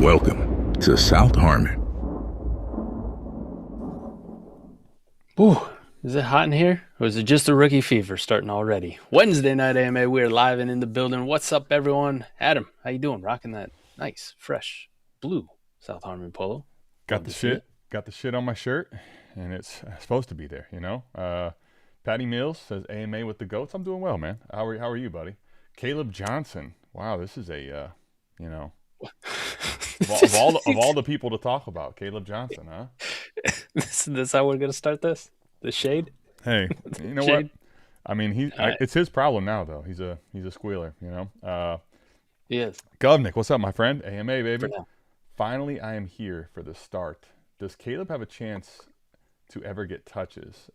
Welcome to South Harmon. Ooh, is it hot in here? Or is it just the rookie fever starting already? Wednesday night AMA, we're live and in the building. What's up, everyone? Adam, how you doing? Rocking that nice, fresh, blue South Harmon polo. Got the shit on my shirt, and it's supposed to be there, you know? Patty Mills says AMA with the GOATs. I'm doing well, man. How are you, buddy? Caleb Johnson. Wow, this is a, of all the people to talk about, Caleb Johnson, huh? This how we're gonna start this? The shade? Hey, you know what? I mean, it's his problem now, though. He's a squealer, you know. He is. Govnick, what's up, my friend? AMA, baby. Finally, I am here for the start. Does Caleb have a chance to ever get touches?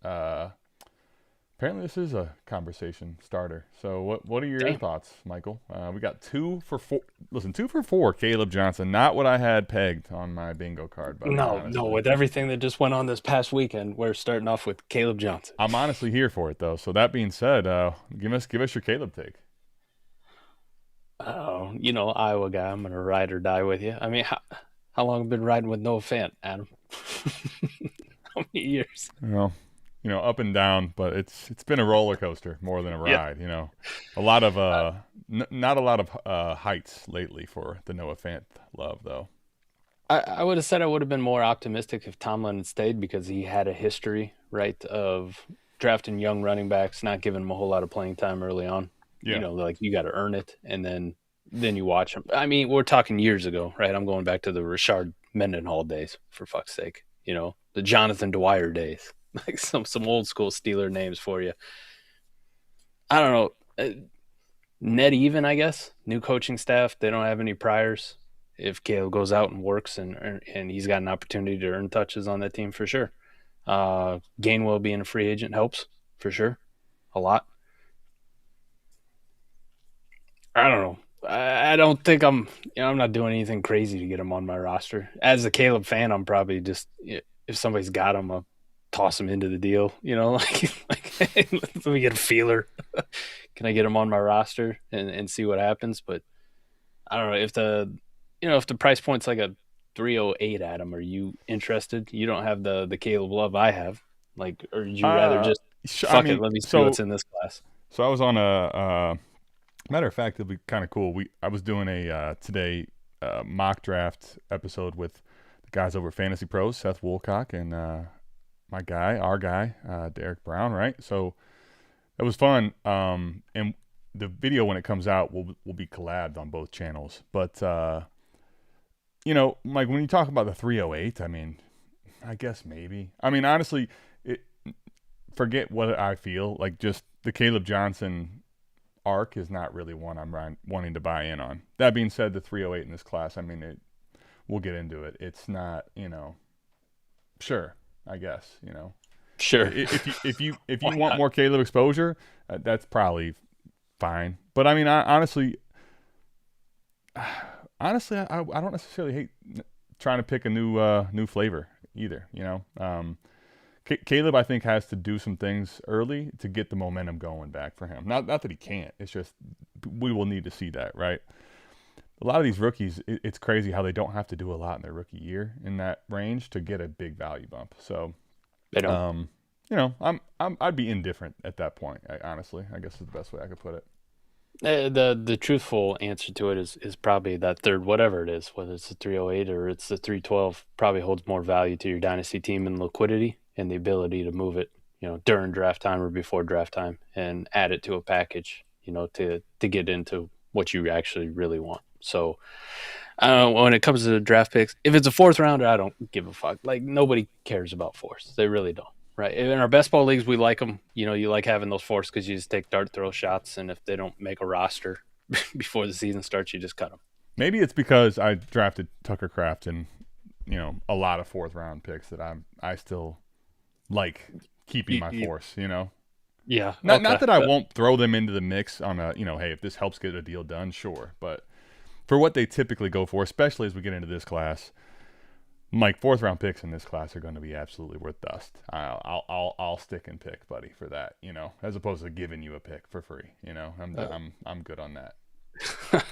Apparently, this is a conversation starter. So, what are your thoughts, Michael? We got 2 for 4. Listen, 2 for 4, Caleb Johnson. Not what I had pegged on my bingo card. But no. With everything that just went on this past weekend, we're starting off with Caleb Johnson. I'm honestly here for it, though. So that being said, give us your Caleb take. Oh, Iowa guy. I'm gonna ride or die with you. I mean, how long have you been riding with Noah Fant, Adam? How many years? Up and down, but it's been a roller coaster more than a ride. Yep. A lot of not a lot of heights lately for the Noah Fant love, though. I would have said I would have been more optimistic if Tomlin had stayed, because he had a history, right, of drafting young running backs, not giving them a whole lot of playing time early on. Yeah. You got to earn it, and then you watch them. I mean, we're talking years ago, right? I'm going back to the Rashard Mendenhall days, for fuck's sake. The Jonathan Dwyer days. Like some old school Steeler names for you. I don't know. Net even, I guess. New coaching staff. They don't have any priors. If Caleb goes out and works and he's got an opportunity to earn touches on that team, for sure. Gainwell being a free agent helps, for sure. A lot. I don't know. I don't think I'm not doing anything crazy to get him on my roster. As a Caleb fan, I'm probably just, if somebody's got him, I'll toss him into the deal, hey, let me get a feeler. Can I get him on my roster and see what happens? But I don't know if the price point's like a 308, Adam, are you interested? You don't have the Caleb love I have, or would you rather just let me see what's in this class? So I was on a matter of fact, it'll be kind of cool. I was doing a today mock draft episode with the guys over at Fantasy Pros, Seth Woolcock and our guy, Derek Brown, right? So it was fun. And the video, when it comes out, will be collabed on both channels. But Mike, when you talk about the 308, I mean, I guess maybe. I mean, honestly, forget what I feel like. Just the Caleb Johnson arc is not really one I'm wanting to buy in on. That being said, the 308 in this class, I mean, we'll get into it. It's not, sure, I guess, Sure. If you want more Caleb exposure, that's probably fine. But I mean, honestly, I don't necessarily hate trying to pick a new flavor either. Caleb, I think, has to do some things early to get the momentum going back for him. Not that he can't. It's just we will need to see that, right? A lot of these rookies, it's crazy how they don't have to do a lot in their rookie year in that range to get a big value bump. So, they don't. I'd be indifferent at that point. Honestly, I guess is the best way I could put it. The truthful answer to it is probably that third, whatever it is, whether it's the 308 or it's the 312, probably holds more value to your dynasty team and liquidity and the ability to move it, during draft time or before draft time and add it to a package, to get into what you actually really want. So when it comes to the draft picks, if it's a 4th rounder, I don't give a fuck. Like, nobody cares about 4ths. They really don't. Right. In our best ball leagues, we like them. You like having those 4ths because you just take dart throw shots. And if they don't make a roster before the season starts, you just cut them. Maybe it's because I drafted Tucker Kraft and, a lot of 4th round picks that I still like keeping my force, Yeah. Not that I won't throw them into the mix on a, hey, if this helps get a deal done, sure. But for what they typically go for, especially as we get into this class, Mike, 4th round picks in this class are going to be absolutely worth dust. I'll stick and pick, buddy, for that. As opposed to giving you a pick for free. I'm good on that.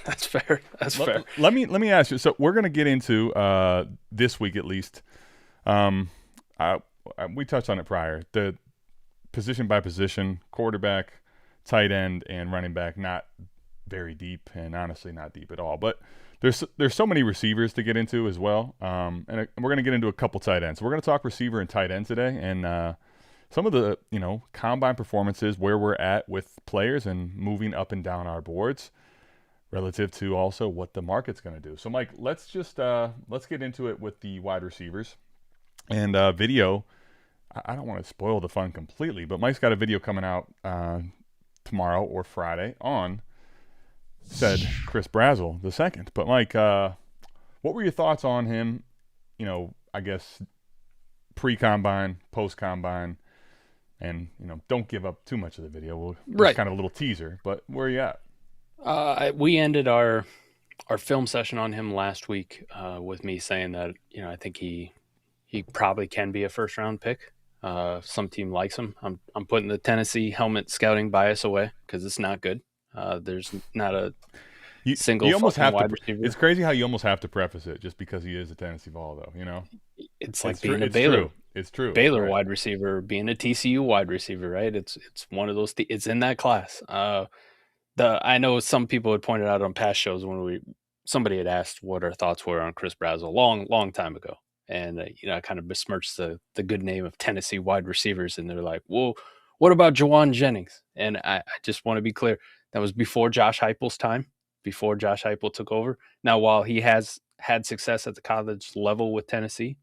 That's fair. That's fair. Let me ask you. So we're gonna get into this week at least. We touched on it prior. The position by position, quarterback, tight end, and running back, not very deep, and honestly not deep at all. But there's so many receivers to get into as well. And we're going to get into a couple tight ends. We're going to talk receiver and tight end today, and some of the combine performances, where we're at with players and moving up and down our boards relative to also what the market's going to do. So Mike, let's get into it with the wide receivers and video. I don't want to spoil the fun completely, but Mike's got a video coming out tomorrow or Friday on said Chris Brazzle the second. But Mike, what were your thoughts on him? I guess pre-combine, post-combine, and don't give up too much of the video. Just kind of a little teaser. But where are you at? We ended our film session on him last week with me saying that I think he probably can be a first round pick. Some team likes him. I'm putting the Tennessee helmet scouting bias away because it's not good. There's not a single you almost have wide to, receiver. It's crazy how you almost have to preface it just because he is a Tennessee Vol, though. It's like being a Baylor. True. It's true. Baylor right. Wide receiver, being a TCU wide receiver, right? It's one of those. It's in that class. I know some people had pointed out on past shows when somebody had asked what our thoughts were on Chris Brazzle long time ago. And, I kind of besmirched the good name of Tennessee wide receivers. And they're like, well, what about Jawan Jennings? And I just want to be clear. That was before Josh Heupel's time, before Josh Heupel took over. Now, while he has had success at the college level with Tennessee,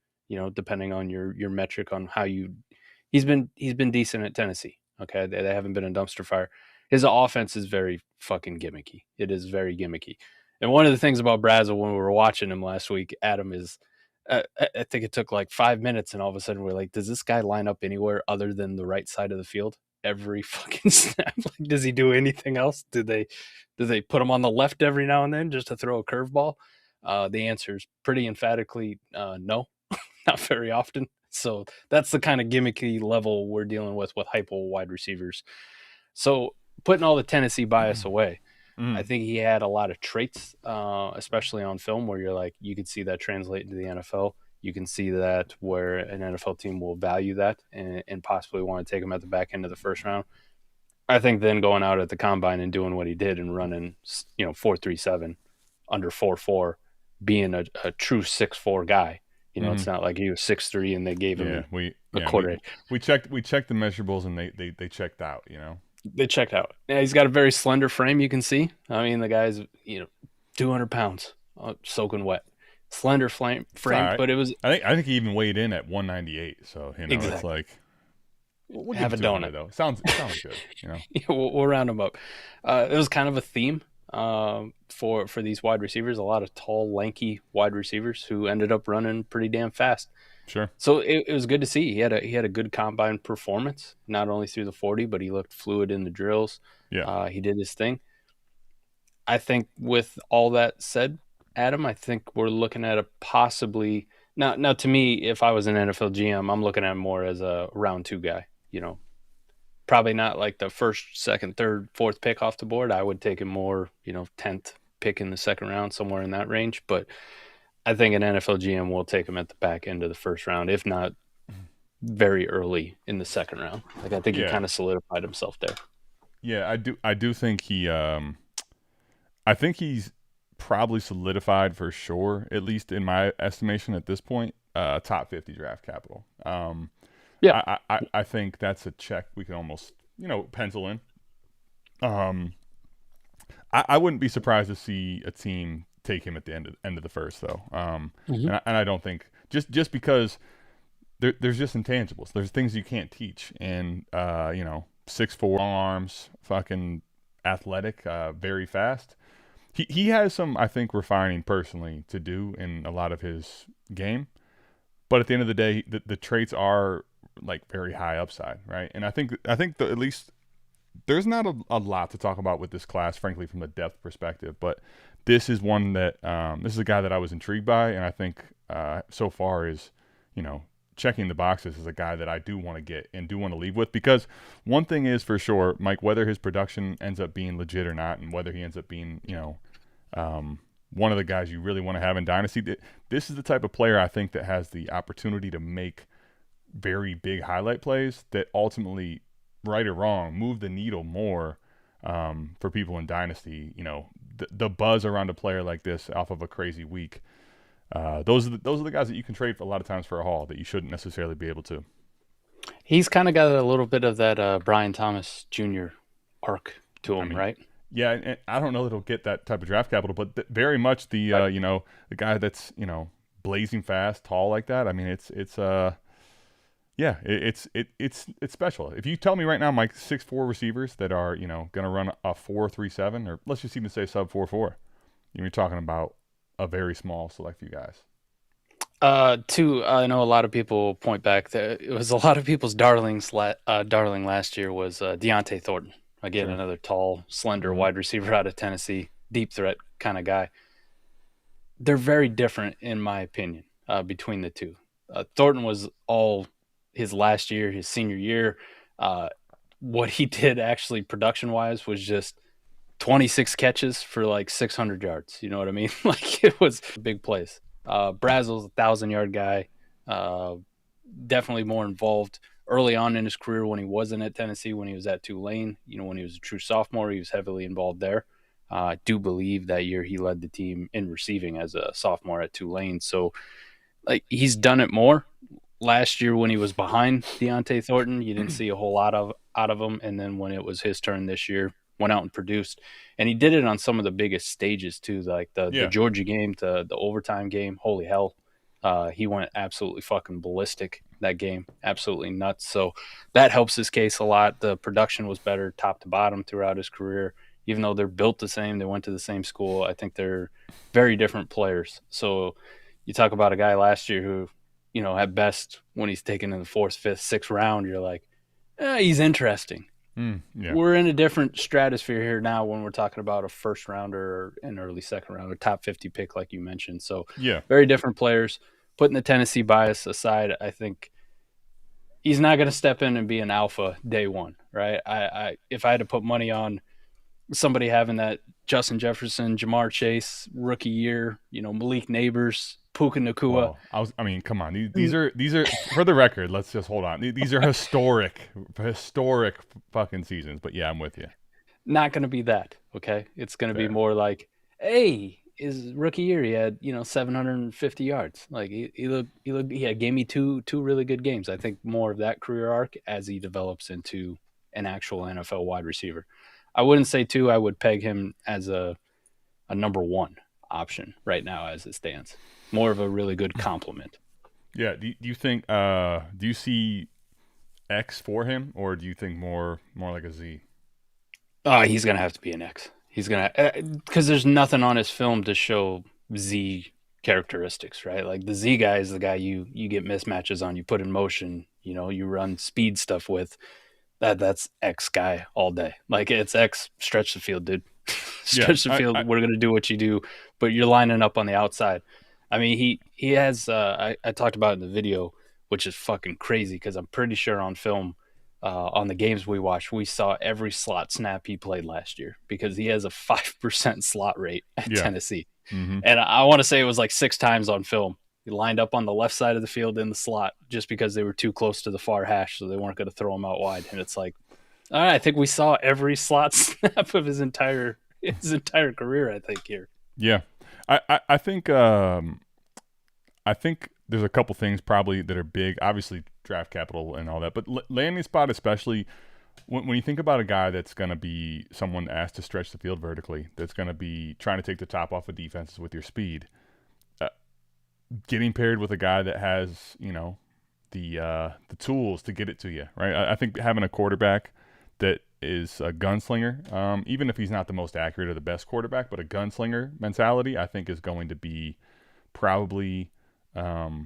depending on your metric on how he's been decent at Tennessee. Okay. They haven't been a dumpster fire. His offense is very fucking gimmicky. It is very gimmicky. And one of the things about Brazzle when we were watching him last week, Adam, is I think it took like 5 minutes, and all of a sudden we're like, does this guy line up anywhere other than the right side of the field every fucking snap? Like, does he do anything else? Do they put him on the left every now and then just to throw a curveball? The answer is pretty emphatically no, not very often. So that's the kind of gimmicky level we're dealing with Heupel wide receivers. So putting all the Tennessee bias away, I think he had a lot of traits, especially on film, where you're like, you could see that translate into the NFL. You can see that where an NFL team will value that and possibly want to take him at the back end of the first round. I think then going out at the combine and doing what he did and running, 4.37 under 4.4, being a true 6'4" guy. It's not like he was 6'3" and they gave him a quarter. We checked the measurables and they checked out. They checked out. Yeah, he's got a very slender frame. You can see. I mean, the guy's 200 pounds, soaking wet, slender frame. Right. But it was. I think he even weighed in at 198. So exactly. It's like we'll have a donut though. Sounds good. We'll round him up. It was kind of a theme for these wide receivers. A lot of tall, lanky wide receivers who ended up running pretty damn fast. Sure. So it was good to see. He had a good combine performance, not only through the 40, but he looked fluid in the drills. Yeah. He did his thing. I think with all that said, Adam, I think we're looking at a possibly now to me, if I was an NFL GM, I'm looking at him more as a round 2 guy, probably not like the first, second, third, fourth pick off the board. I would take him more, 10th pick in the second round, somewhere in that range. But I think an NFL GM will take him at the back end of the first round, if not very early in the second round. Like, I think he kind of solidified himself there. Yeah, I do think I think he's probably solidified for sure, at least in my estimation at this point, top 50 draft capital. I think that's a check we can almost, pencil in. I wouldn't be surprised to see a team take him at the end of the first, though. And I don't think just because there's just intangibles. There's things you can't teach, and 6'4" arms, fucking athletic, very fast. He has some, I think, refining personally to do in a lot of his game, but at the end of the day, the traits are like very high upside, right? And I think at least there's not a lot to talk about with this class, frankly, from a depth perspective, but this is one that this is a guy that I was intrigued by, and I think so far is checking the boxes as a guy that I do want to get and do want to leave with, because one thing is for sure, Mike, whether his production ends up being legit or not, and whether he ends up being, one of the guys you really want to have in Dynasty, this is the type of player I think that has the opportunity to make very big highlight plays that ultimately, right or wrong, move the needle more for people in Dynasty. The buzz around a player like this off of a crazy week. Those are the guys that you can trade for a lot of times for a haul that you shouldn't necessarily be able to. He's kind of got a little bit of that Brian Thomas Jr. arc to him, right? Yeah, and I don't know that he'll get that type of draft capital, but very much the the guy that's blazing fast, tall like that. I mean, it's special. If you tell me right now, Mike, 6'4" receivers that are going to run a 4.37, or let's just even say sub 4.4, you're talking about a very small select few guys. I know a lot of people point back that it was a lot of people's darling last year was Deontay Thornton. Again, another tall, slender wide receiver out of Tennessee, deep threat kind of guy. They're very different, in my opinion, between the two. Thornton was all his last year, his senior year. What he did actually production-wise was just 26 catches for like 600 yards. You know what I mean? Like, it was a big place. Brazzle's a 1,000-yard guy, definitely more involved early on in his career when he wasn't at Tennessee, when he was at Tulane. When he was a true sophomore, he was heavily involved there. I do believe that year he led the team in receiving as a sophomore at Tulane. So, like, he's done it more. Last year when he was behind Deontay Thornton, you didn't see a whole lot out of him. And then when it was his turn this year, went out and produced. And he did it on some of the biggest stages too, like the Georgia game to the overtime game. Holy hell. He went absolutely fucking ballistic that game. Absolutely nuts. So that helps his case a lot. The production was better top to bottom throughout his career. Even though they're built the same, they went to the same school, I think they're very different players. So you talk about a guy last year who, at best, when he's taken in the 4th, 5th, 6th round, you're like, he's interesting. We're in a different stratosphere here now when we're talking about a first rounder or an early second rounder, top 50 pick, like you mentioned. So very different players. Putting the Tennessee bias aside, I think he's not going to step in and be an alpha day one, right? If I had to put money on somebody having that Justin Jefferson, Jamar Chase rookie year, Malik Neighbors, Puka Nacua. Well, come on. These are for the record. Let's just hold on. These are historic fucking seasons. But yeah, I'm with you. Not going to be that. Okay, it's going to be more like, hey, his rookie year he had 750 yards. Like he gave me two really good games. I think more of that career arc as he develops into an actual NFL wide receiver. I wouldn't say 2. I would peg him as a number 1 option right now as it stands. More of a really good compliment. Yeah. Do you think? Do you see X for him, or do you think more like a Z? He's gonna have to be an X. He's gonna because there's nothing on his film to show Z characteristics, right? Like the Z guy is the guy you get mismatches on, you put in motion, you run speed stuff with. That's X guy all day. Like it's X, stretch the field, dude. Stretch the field. We're gonna do what you do, but you're lining up on the outside. I mean, he has. I talked about it in the video, which is fucking crazy because I'm pretty sure on film, on the games we watched, we saw every slot snap he played last year because he has a 5% slot rate at Tennessee, and I want to say it was like 6 times on film. He lined up on the left side of the field in the slot just because they were too close to the far hash, so they weren't going to throw him out wide. And it's like, all right, I think we saw every slot snap of his entire career. I think here. Yeah, I think there's a couple things probably that are big. Obviously, draft capital and all that, but landing spot especially. When you think about a guy that's going to be someone asked to stretch the field vertically, that's going to be trying to take the top off of defenses with your speed. Getting paired with a guy that has, the tools to get it to you, right? I think having a quarterback that is a gunslinger, even if he's not the most accurate or the best quarterback, but a gunslinger mentality, I think is going to be probably, the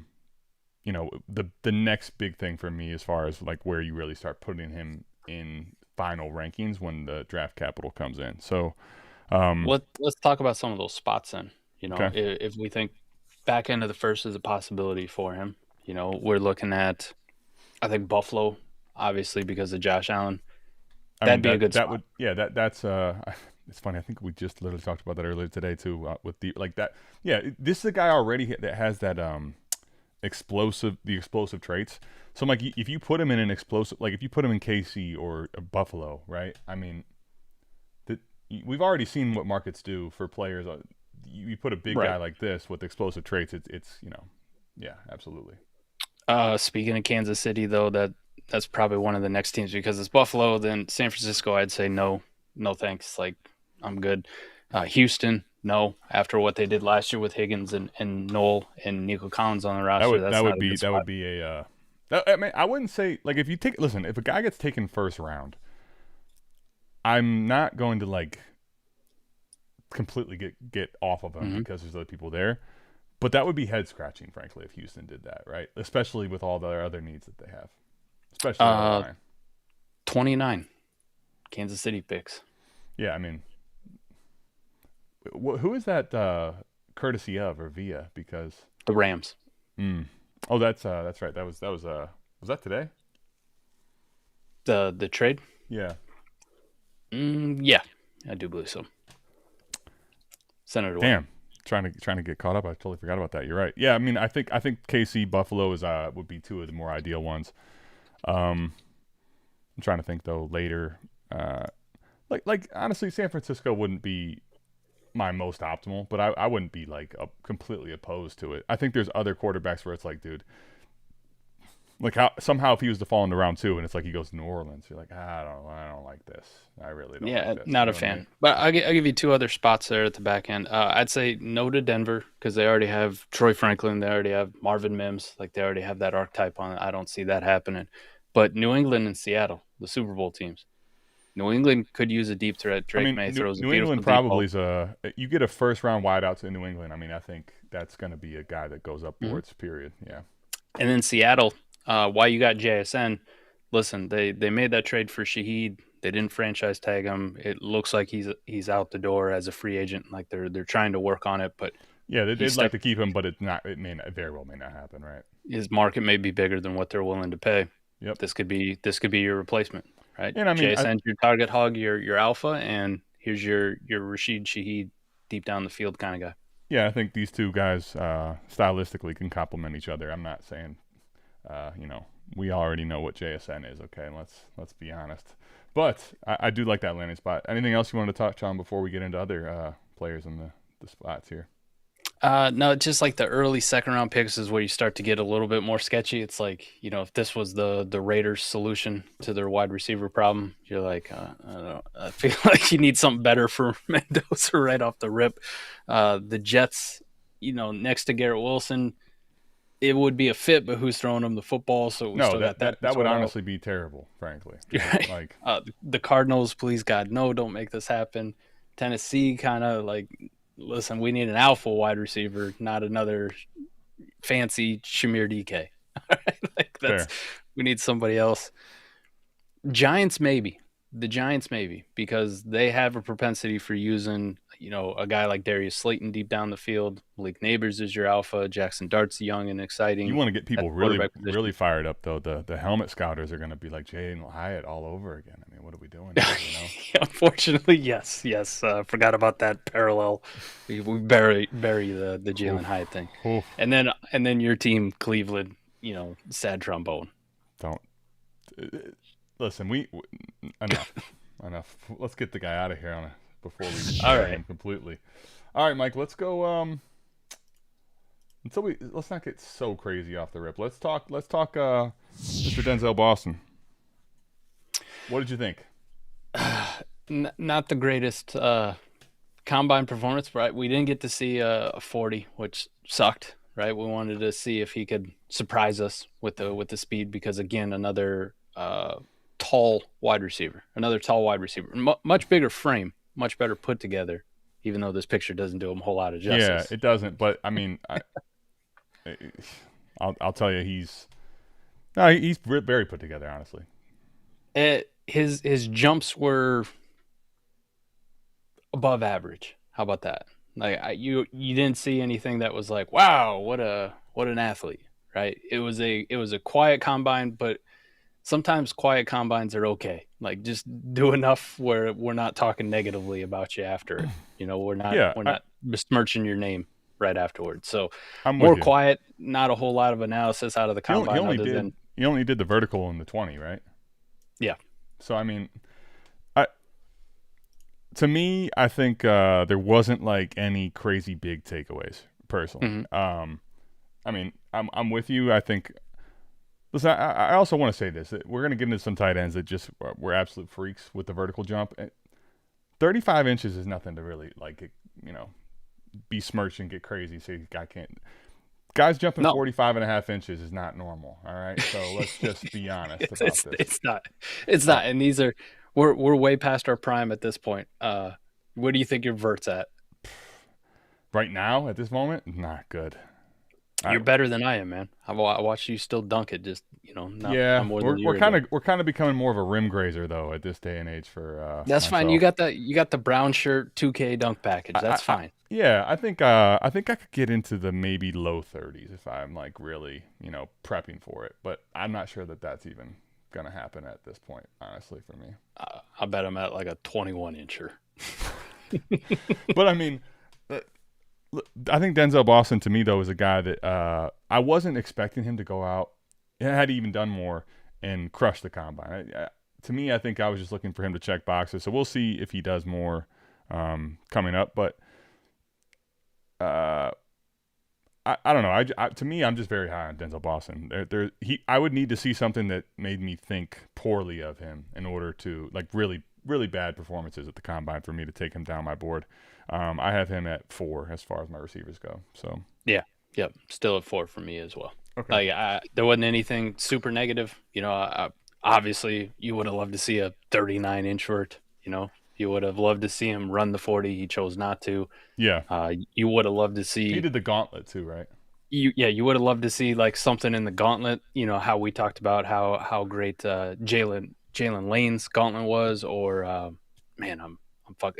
next big thing for me as far as like where you really start putting him in final rankings when the draft capital comes in. So let's talk about some of those spots then. Okay. If we think back end of the first is a possibility for him. We're looking at, I think, Buffalo, obviously, because of Josh Allen. That'd be a good spot. That's it's funny. I think we just literally talked about that earlier today too, with the like that. Yeah, this is a guy already that has that explosive traits. So I'm like, if you put him in an explosive, like if you put him in KC or Buffalo, right? I mean, we've already seen what markets do for players. You put a big guy like this with explosive traits, it's yeah, absolutely. Speaking of Kansas City, though, that's probably one of the next teams, because it's Buffalo. Then San Francisco, I'd say no thanks. Like, I'm good. Houston, no. After what they did last year with Higgins and Noel and Nico Collins on the roster, that would be a. I mean, I wouldn't say, like, if a guy gets taken first round, I'm not going to like completely get off of him because there's other people there. But that would be head scratching, frankly, if Houston did that, right? Especially with all the other needs that they have. Especially 29 Kansas City picks. Yeah, I mean, who is that courtesy of or via? Because the Rams. Oh, that's right. Was that today? The trade? Yeah. Yeah, I do believe so. Senator. Damn. Trying to get caught up. I totally forgot about that. You're right. Yeah, I mean, I think KC Buffalo is would be two of the more ideal ones. I'm trying to think though later. Like honestly, San Francisco wouldn't be my most optimal, but I wouldn't be like completely opposed to it. I think there's other quarterbacks where it's like, dude, like somehow if he was to fall into round 2 and it's like he goes to New Orleans, you're like, I don't like this. I really don't. Yeah, like this. Not a fan. I mean? But I'll give you two other spots there at the back end. I'd say no to Denver, because they already have Troy Franklin. They already have Marvin Mims. Like, they already have that archetype on it. I don't see that happening. But New England and Seattle, the Super Bowl teams. New England could use a deep threat. Drake May throws a beautiful New England probably is you get a first round wideout to New England. I mean, I think that's going to be a guy that goes upwards. Period. Yeah. And then Seattle, why you got JSN? Listen, they made that trade for Shaheed. They didn't franchise tag him. It looks like he's out the door as a free agent. Like, they're trying to work on it, but yeah, they'd like to keep him, but it's not. It very well may not happen, right? His market may be bigger than what they're willing to pay. Yep. This could be your replacement, right? And I mean, JSN's your target hog, your alpha, and here's your Rashid Shaheed deep down the field kind of guy. Yeah, I think these two guys stylistically can complement each other. I'm not saying, we already know what JSN is. Okay, let's be honest. But I do like that landing spot. Anything else you wanted to touch on before we get into other players in the spots here? No, just like the early second round picks is where you start to get a little bit more sketchy. It's like, if this was the Raiders' solution to their wide receiver problem, you're like, I don't know, I feel like you need something better for Mendoza right off the rip. The Jets, next to Garrett Wilson, it would be a fit, but who's throwing them the football? So that would honestly be terrible, frankly. Right. Like the Cardinals, please God, no, don't make this happen. Tennessee, kind of like, listen, we need an alpha wide receiver, not another fancy Shamir DK. Like, we need somebody else. Giants, maybe. The Giants, maybe, because they have a propensity for using, a guy like Darius Slayton deep down the field. Malik Neighbors is your alpha. Jackson Dart's young and exciting. You want to get people really fired up, though. The helmet scouters are going to be like Jalen Hyatt all over again. I mean, what are we doing here, Unfortunately, yes. Forgot about that parallel. We bury the Jalen Hyatt thing. Oof. And then your team, Cleveland, sad trombone. Don't. Listen, we enough. Let's get the guy out of here before we bury him completely. All right, Mike. Let's go. Let's not get so crazy off the rip. Let's talk. Mr. Denzel Boston. What did you think? Not the greatest combine performance, right? We didn't get to see a 40, which sucked. Right? We wanted to see if he could surprise us with the speed, because again, another tall wide receiver, much bigger frame, much better put together, even though this picture doesn't do him a whole lot of justice. Yeah, it doesn't. But I mean, I'll tell you, he's very put together, honestly. His jumps were above average. How about that? Like, you didn't see anything that was like, wow, what an athlete. right? It was a quiet combine, but sometimes quiet combines are okay. Like just do enough where we're not talking negatively about you after it. We're not besmirching your name right afterwards. So I'm more quiet, not a whole lot of analysis out of the combine. You only did the vertical in the 20, right? Yeah. So I mean, to me, I think there wasn't like any crazy big takeaways personally. Mm-hmm. I mean, I'm with you. I think. Listen, I also want to say this. We're going to get into some tight ends that just were absolute freaks with the vertical jump. 35 inches is nothing to really besmirch and get crazy. Say the guy can't. Guys jumping 45.5 inches is not normal. All right, so let's just be honest about this. It's not. And these are we're way past our prime at this point. What do you think your vert's at? Right now, at this moment, not good. You're better than I am, man. I watched you still dunk it. Just not more than we're kind of becoming more of a rim grazer though at this day and age. For that's myself. Fine. You got the brown shirt 2K dunk package. That's fine. I think I could get into the maybe low 30s if I'm like really prepping for it, but I'm not sure that that's even gonna happen at this point, honestly, for me. I bet I'm at like a 21 incher. But I mean. I think Denzel Boston, to me, though, is a guy that I wasn't expecting him to go out, had he even done more, and crush the combine. To me, I think I was just looking for him to check boxes. So we'll see if he does more coming up. But I don't know. To me, I'm just very high on Denzel Boston. I would need to see something that made me think poorly of him in order to, like, really, really bad performances at the combine for me to take him down my board. I have him at 4 as far as my receivers go. So yep, still at 4 for me as well. Okay. There wasn't anything super negative. Obviously you would have loved to see a 39-inch vert. You would have loved to see him run the 40. He chose not to. Yeah. You would have loved to see. He did the gauntlet too, right? You would have loved to see like something in the gauntlet. How we talked about how great Jalen Lane's gauntlet was, or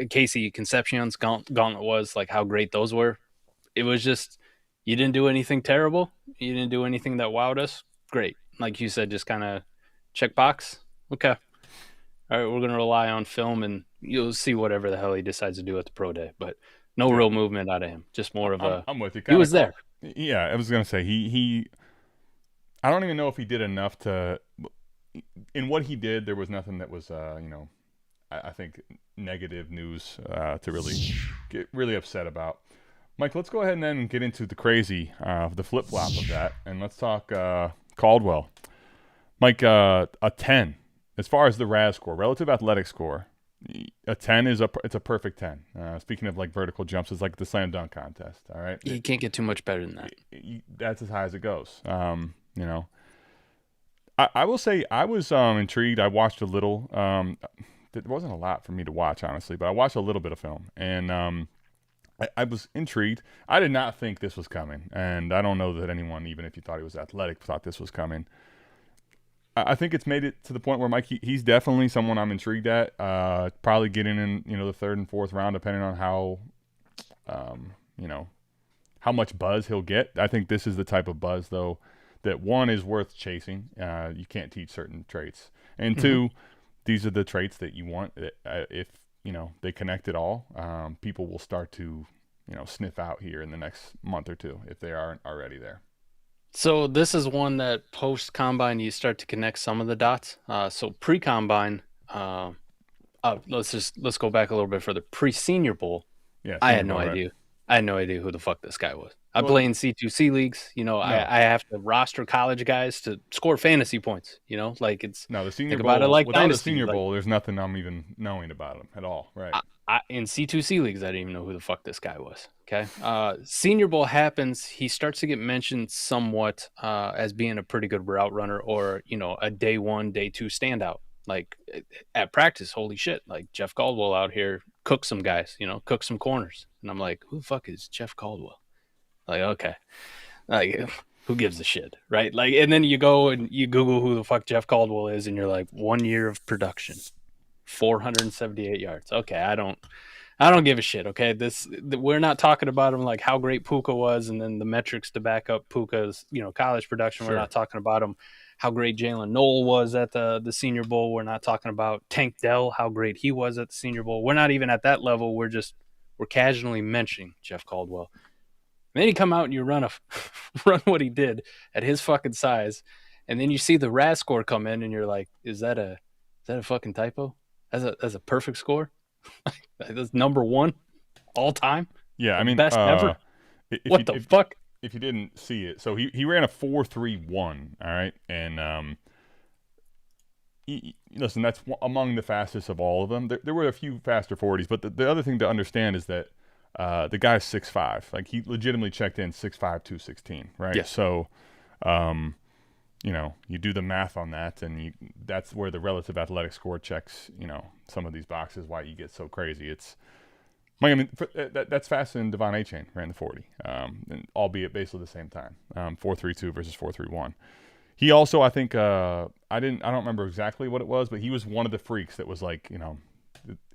Casey Concepcion's gauntlet was, like how great those were. It was just, you didn't do anything terrible. You didn't do anything that wowed us. Great. Like you said, just kind of check box. Okay. All right, we're going to rely on film, and you'll see whatever the hell he decides to do at the pro day. But no real movement out of him. Just more of I'm with you. He was there. Yeah, I was going to say, he I don't even know if he did enough to – in what he did, there was nothing that was, I think negative news to really get really upset about. Mike, let's go ahead and then get into the crazy, the flip-flop of that, and let's talk Caldwell. Mike, a 10. As far as the RAS score, relative athletic score, a 10 it's a perfect 10. Speaking of like vertical jumps, it's like the slam dunk contest, all right? You can't get too much better than that. That's as high as it goes, I will say I was intrigued. I watched a little. There wasn't a lot for me to watch, honestly, but I watched a little bit of film, and I was intrigued. I did not think this was coming, and I don't know that anyone, even if you thought he was athletic, thought this was coming. I think it's made it to the point where Mike, he's definitely someone I'm intrigued at. Probably getting in, the 3rd and 4th round, depending on how, how much buzz he'll get. I think this is the type of buzz, though, that one is worth chasing. You can't teach certain traits, and two, these are the traits that you want. If they connect at all, people will start to sniff out here in the next month or two if they aren't already there. So this is one that post combine you start to connect some of the dots. So pre combine, let's go back a little bit further. Pre Senior Bowl, I had no idea. Right. I had no idea who the fuck this guy was. I play in C2C leagues. No. I have to roster college guys to score fantasy points. Like it's no the Senior Bowl. About it like without Dynasty, the Senior Bowl, there's nothing I'm even knowing about him at all. Right. In C2C leagues, I didn't even know who the fuck this guy was. Okay. Senior Bowl happens. He starts to get mentioned somewhat as being a pretty good route runner, or a day 1, day 2 standout. Like at practice, holy shit! Like Jeff Caldwell out here cook some guys. Cook some corners, and I'm like, who the fuck is Jeff Caldwell? Like, okay, like who gives a shit, right? Like, and then you go and you Google who the fuck Jeff Caldwell is, and you're like, 1 year of production, 478 yards. Okay, I don't I don't give a shit. Okay, we're not talking about him like how great Puka was, and then the metrics to back up Puka's college production. Sure. We're not talking about him how great Jalen Noel was at the Senior Bowl. We're not talking about Tank Dell, how great he was at the Senior Bowl. We're not even at that level. We're casually mentioning Jeff Caldwell. And then you come out and you run what he did at his fucking size, and then you see the RAS score come in, and you're like, is that a fucking typo? That's a perfect score. That's number one all time. Yeah, I mean, best ever. What the fuck? If you didn't see it, so he ran a 4.31. All right, and listen, that's among the fastest of all of them. There were a few faster 40s, but the other thing to understand is that the guy's 6'5". Like, he legitimately checked in 6'5", 216, right? Yes. So, you do the math on that, and that's where the relative athletic score checks, some of these boxes, why you get so crazy. It's, I mean, that's faster than Devon Achane ran the 40, and albeit basically the same time, 4.32 versus 4.31. He also, I think, I don't remember exactly what it was, but he was one of the freaks that was like,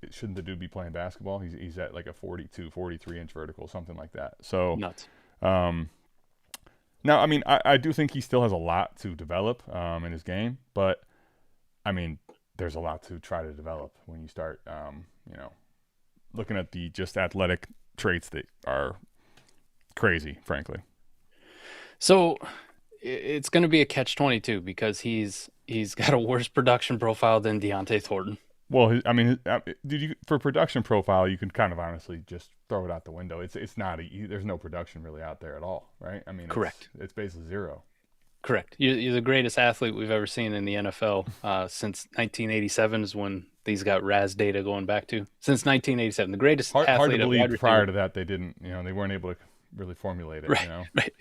shouldn't the dude be playing basketball? He's at like a 42, 43-inch vertical, something like that. So nuts. Now, I mean, I do think he still has a lot to develop in his game, but I mean, there's a lot to try to develop when you start, looking at the just athletic traits that are crazy, frankly. So it's going to be a catch-22 because he's got a worse production profile than Deontay Thornton. Well, for production profile, you can kind of honestly just throw it out the window. It's not there's no production really out there at all, right? I mean, correct. It's basically zero. Correct. You're the greatest athlete we've ever seen in the NFL since 1987 is when these got RAS data going back to. Since 1987, the greatest athlete. Hard to believe prior to that they didn't. They weren't able to really formulate it. Right. Right.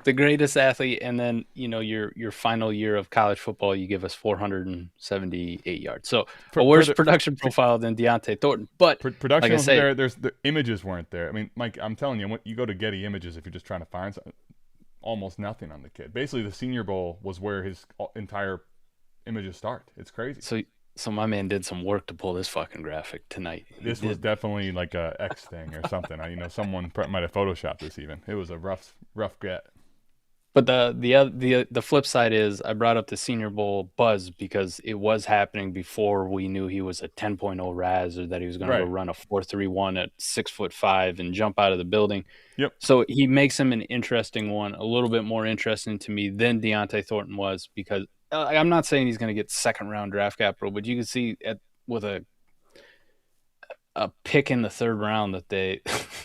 The greatest athlete, and then your final year of college football, you give us 478 yards. So a worse production profile than Deontay Thornton. But production wasn't there. The images weren't there. I mean, Mike, I'm telling you, when you go to Getty Images, if you're just trying to find something, almost nothing on the kid. Basically, the Senior Bowl was where his entire images start. It's crazy. So my man did some work to pull this fucking graphic tonight. This was definitely like a X thing or something. Someone might have photoshopped this even. It was a rough get. But the flip side is I brought up the Senior Bowl buzz because it was happening before we knew he was a 10.0 RAS or that he was going to go run a 4.31 at 6'5" and jump out of the building. Yep. So he makes him an interesting one, a little bit more interesting to me than Deontay Thornton was because I'm not saying he's going to get second-round draft capital, but you can see with a pick in the third round that they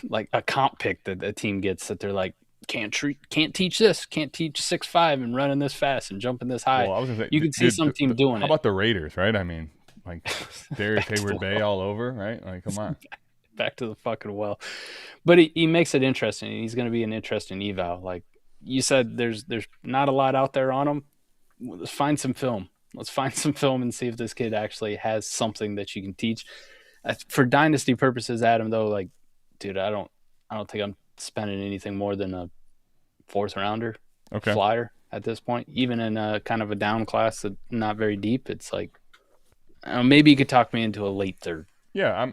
like a comp pick that a team gets that they're like can't teach this, can't teach 6'5" and running this fast and jumping this high. Well, I was gonna say, you can see some team doing it. How about the Raiders, right? I mean, like Darius Hayward-Bay all over, right? Like, come on. Back to the fucking well. But he makes it interesting. He's going to be an interesting eval. Like you said, there's not a lot out there on him. Let's find some film. Let's find some film and see if this kid actually has something that you can teach. For dynasty purposes, Adam, though, like, dude, I don't think I'm spending anything more than a fourth rounder flyer at this point. Even in a kind of a down class that's not very deep, it's like maybe you could talk me into a late third. Yeah,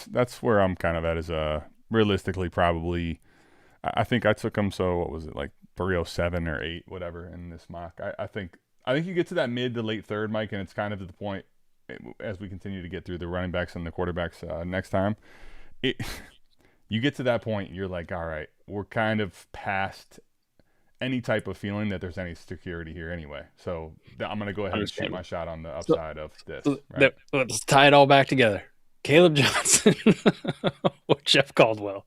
that's where I'm kind of at. Is realistically probably, I think I took him. So what was it, like 307 or 8, whatever in this mock. I think you get to that mid to late third, Mike, and it's kind of to the point as we continue to get through the running backs and the quarterbacks next time. You get to that point, you're like, all right, we're kind of past any type of feeling that there's any security here anyway. So I'm going to go ahead and shoot my shot on the upside of this. Right? Let's tie it all back together. Kaleb Johnson or Jeff Caldwell?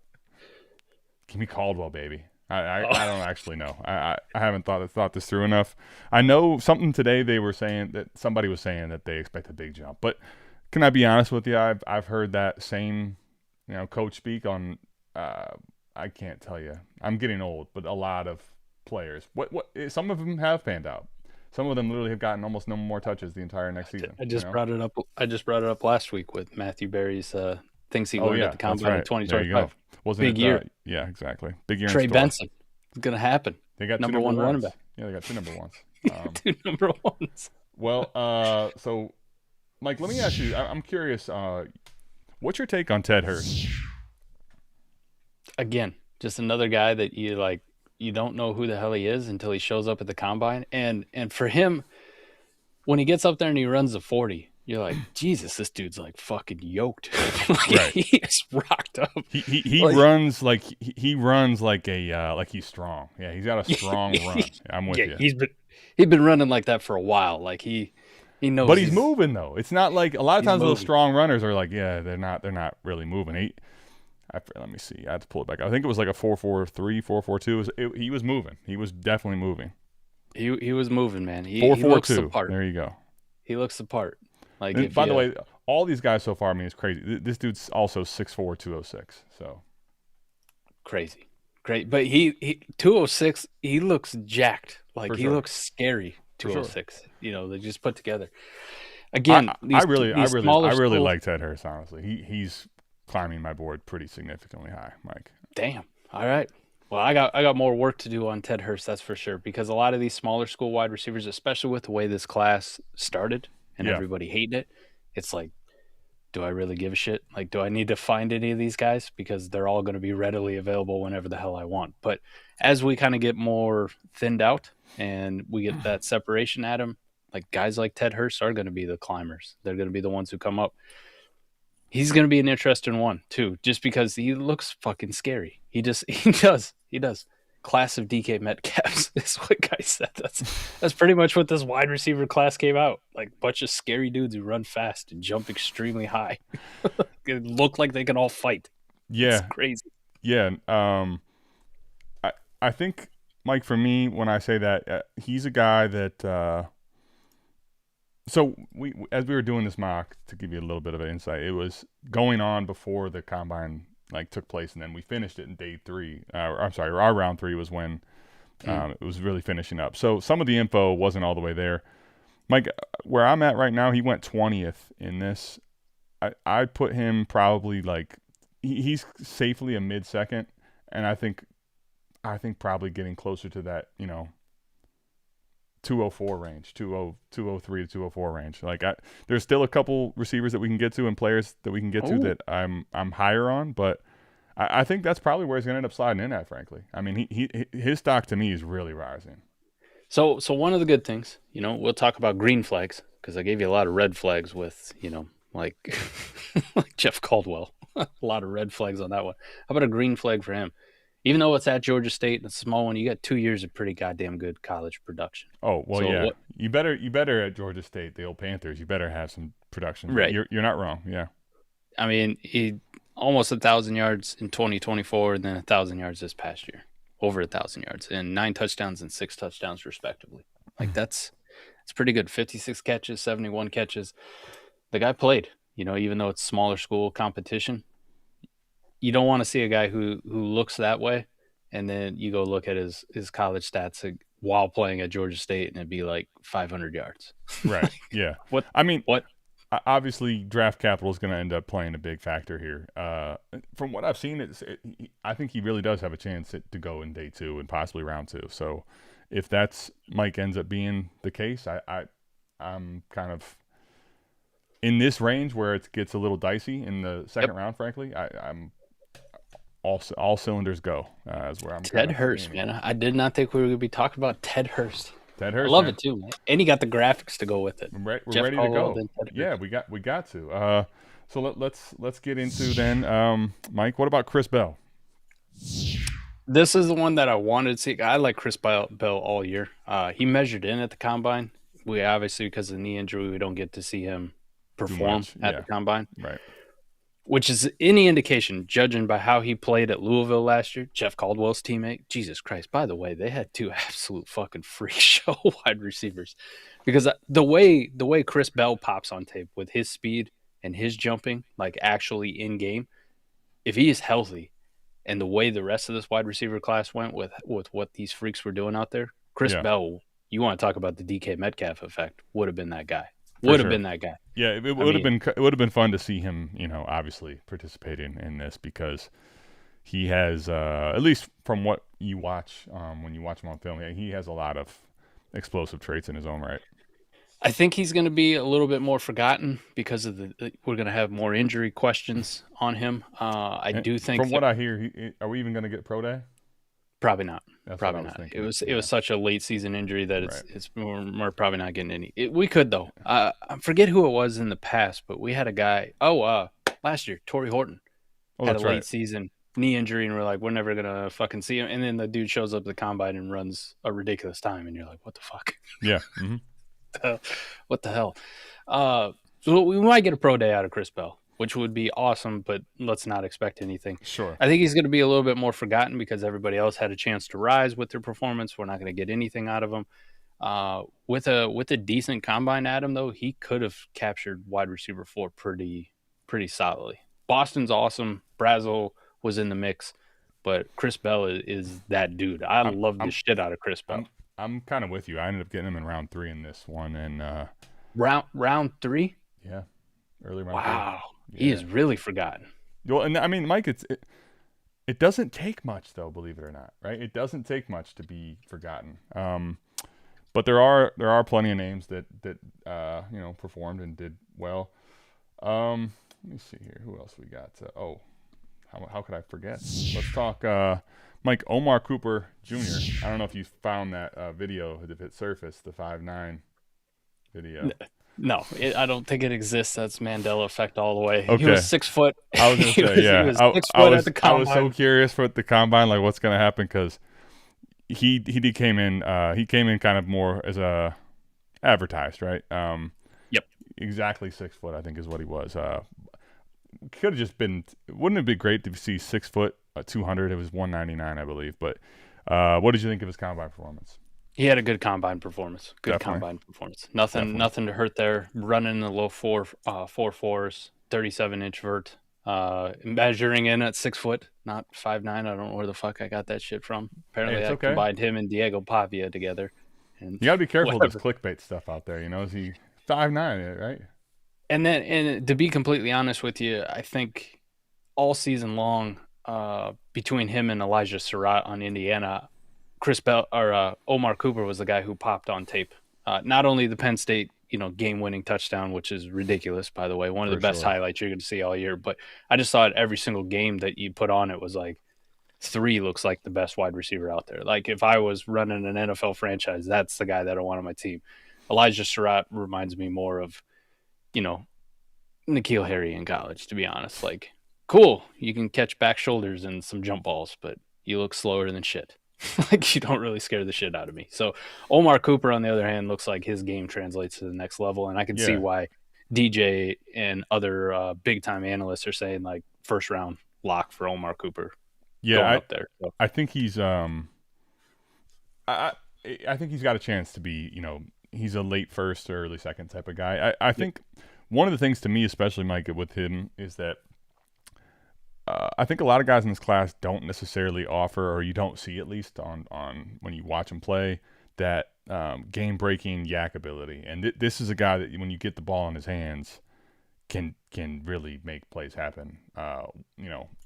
Give me Caldwell, baby. I don't actually know. I haven't thought this through enough. I know something today they were saying that somebody was saying that they expect a big jump. But can I be honest with you? I've heard that same coach speak on I can't tell you. I'm getting old, but a lot of players. What some of them have panned out. Some of them literally have gotten almost no more touches the entire next season. I just brought it up last week with Matthew Berry's things he learned at the combine in 2025. Big year. Yeah, exactly. Big year. Trey Benson. It's gonna happen. They got number one running back. Yeah, they got 2 number ones. 2 number ones. Well, so Mike, let me ask you. I'm curious. What's your take on Ted Hurst? Again, just another guy that you don't know who the hell he is until he shows up at the combine. And for him, when he gets up there and he runs the 40, you're like, Jesus, this dude's like fucking yoked. Right. He is rocked up. He runs like like he's strong. Yeah, he's got a strong run. I'm with you. He's been running like that for a while. Like he knows. But he's moving though. It's not like a lot of times those strong runners are like, yeah, they're not really moving. Let me see. I had to pull it back. I think it was like a 4.43, 4.42. He was moving. He was definitely moving. He was moving, man. He 4.42. looks the part. There you go. He looks the part. Like, by the way, all these guys so far, I mean, it's crazy. This dude's also 6'4", 206. So crazy, great. But he 206. He looks jacked. Like he looks scary. 206. Sure. You know, they just put together. Again, I really like Ted Hurst. Honestly, he's climbing my board pretty significantly high, Mike. Damn. All right. Well, I got more work to do on Ted Hurst, that's for sure, because a lot of these smaller school wide receivers, especially with the way this class started and everybody hated it, it's like, do I really give a shit? Like, do I need to find any of these guys? Because they're all going to be readily available whenever the hell I want. But as we kind of get more thinned out and we get that separation at him, like guys like Ted Hurst are going to be the climbers. They're going to be the ones who come up. He's going to be an interesting one, too, just because he looks fucking scary. He does. Class of DK Metcalfs is what guys said. That's pretty much what this wide receiver class came out. Like a bunch of scary dudes who run fast and jump extremely high. They look like they can all fight. Yeah. It's crazy. Yeah. I think, Mike, for me, when I say that, he's a guy that so as we were doing this mock, to give you a little bit of an insight, it was going on before the combine took place, and then we finished it in day 3. Our round 3 was when it was really finishing up. So some of the info wasn't all the way there. Mike, where I'm at right now, he went 20th in this. I put him probably he's safely a mid-second, and I think probably getting closer to that, 204 range, 203 to 204 range. There's still a couple receivers that we can get to and players that we can get to that I'm higher on, but I think that's probably where he's going to end up sliding in at, frankly. I mean, his stock to me is really rising. So one of the good things, we'll talk about green flags, because I gave you a lot of red flags with, like Jeff Caldwell. A lot of red flags on that one. How about a green flag for him? Even though it's at Georgia State and it's a small one, you got 2 years of pretty goddamn good college production. Oh, well, so yeah. You better at Georgia State, the old Panthers, you better have some production. Right. You're not wrong, yeah. I mean, he almost 1,000 yards in 2024 and then 1,000 yards this past year. Over 1,000 yards and 9 touchdowns and 6 touchdowns respectively. That's pretty good. 56 catches, 71 catches. The guy played, even though it's smaller school competition. You don't want to see a guy who looks that way, and then you go look at his college stats while playing at Georgia State, and it'd be like 500 yards. Right. Yeah. What? Obviously, draft capital is going to end up playing a big factor here. From what I've seen, I think he really does have a chance to go in day 2 and possibly round 2. So, if that's Mike ends up being the case, I'm kind of in this range where it gets a little dicey in the second round. Frankly, I'm. All cylinders go is where I'm. Ted Hurst, man. I did not think we were going to be talking about Ted Hurst. Ted Hurst, I love it too, man. And he got the graphics to go with it. We're ready to go. Yeah, we got to. So let's get into then, Mike. What about Chris Bell? This is the one that I wanted to see. I like Chris Bell all year. He measured in at the combine. We obviously, because of the knee injury, we don't get to see him perform at the combine. Right. Which is any indication, judging by how he played at Louisville last year, Jeff Caldwell's teammate. Jesus Christ. By the way, they had 2 absolute fucking freak show wide receivers. Because the way Chris Bell pops on tape with his speed and his jumping, like actually in game, if he is healthy and the way the rest of this wide receiver class went with what these freaks were doing out there, Chris Bell, you want to talk about the DK Metcalf effect, would have been that guy. Would have been that guy. Yeah, it would have been fun to see him, obviously participating in this, because he has, at least from what you watch when you watch him on film, he has a lot of explosive traits in his own right. I think he's going to be a little bit more forgotten because of we're going to have more injury questions on him. I do think from what I hear, are we even going to get pro day? Probably not. That's probably what I was not. thinking. It was such a late season injury that we're probably not getting any. We could though. I forget who it was in the past, but we had a guy. Last year, Torrey Horton had a late season knee injury, and we're like, we're never gonna fucking see him. And then the dude shows up at the combine and runs a ridiculous time, and you're like, what the fuck? Yeah. What the hell? So we might get a pro day out of Chris Bell, which would be awesome, but let's not expect anything. Sure. I think he's going to be a little bit more forgotten because everybody else had a chance to rise with their performance. We're not going to get anything out of him. With a decent combine at him, though, he could have captured wide receiver 4 pretty solidly. Boston's awesome. Brazzle was in the mix, but Chris Bell is that dude. I love the shit out of Chris Bell. I'm kind of with you. I ended up getting him in round 3 in this one, and round 3. Yeah, early round. Wow, 3. He is really forgotten. Well, and I mean, Mike, it doesn't take much, though. Believe it or not, right? It doesn't take much to be forgotten. But there are plenty of names that performed and did well. Let me see here. Who else we got? How could I forget? Let's talk. Mike, Omar Cooper Jr. I don't know if you found that video, if it surfaced, the 5'9" video. No, I don't think it exists. That's Mandela effect all the way. Okay. He was 6 foot. I was going to say, yeah. He was 6 foot at the combine. I was so curious for the combine, like what's going to happen, because he came in kind of more as a advertised, right? Yep. Exactly 6 foot, I think, is what he was. Could have just been. Wouldn't it be great to see 6 foot, 200? It was 199, I believe. But what did you think of his combine performance? He had a good combine performance. Definitely. Combine performance. Nothing to hurt there. Running in the low 4.4s, 37-inch vert. Measuring in at 6 foot, not 5'9". I don't know where the fuck I got that shit from. Apparently, I combined him and Diego Pavia together. And you gotta be careful with this clickbait stuff out there. Is he 5'9", right? And to be completely honest with you, I think all season long, between him and Elijah Surratt on Indiana, Chris Bell or Omar Cooper was the guy who popped on tape. Not only the Penn State, game-winning touchdown, which is ridiculous, by the way, one of the best highlights you're going to see all year. But I just saw it every single game that you put on. It was like 3 looks like the best wide receiver out there. Like if I was running an NFL franchise, that's the guy that I want on my team. Elijah Surratt reminds me more of, N'Keal Harry in college, to be honest. Like, cool, you can catch back shoulders and some jump balls, but you look slower than shit. Like, you don't really scare the shit out of me. So Omar Cooper, on the other hand, looks like his game translates to the next level, and I can see why DJ and other big-time analysts are saying, like, first-round lock for Omar Cooper. Yeah, up there. So. I think he's I think he's got a chance to be, he's a late first or early second type of guy. I think one of the things to me, especially, Mike, with him is that I think a lot of guys in this class don't necessarily offer, or you don't see at least on when you watch them play, that game-breaking yak ability. And this is a guy that when you get the ball in his hands can really make plays happen.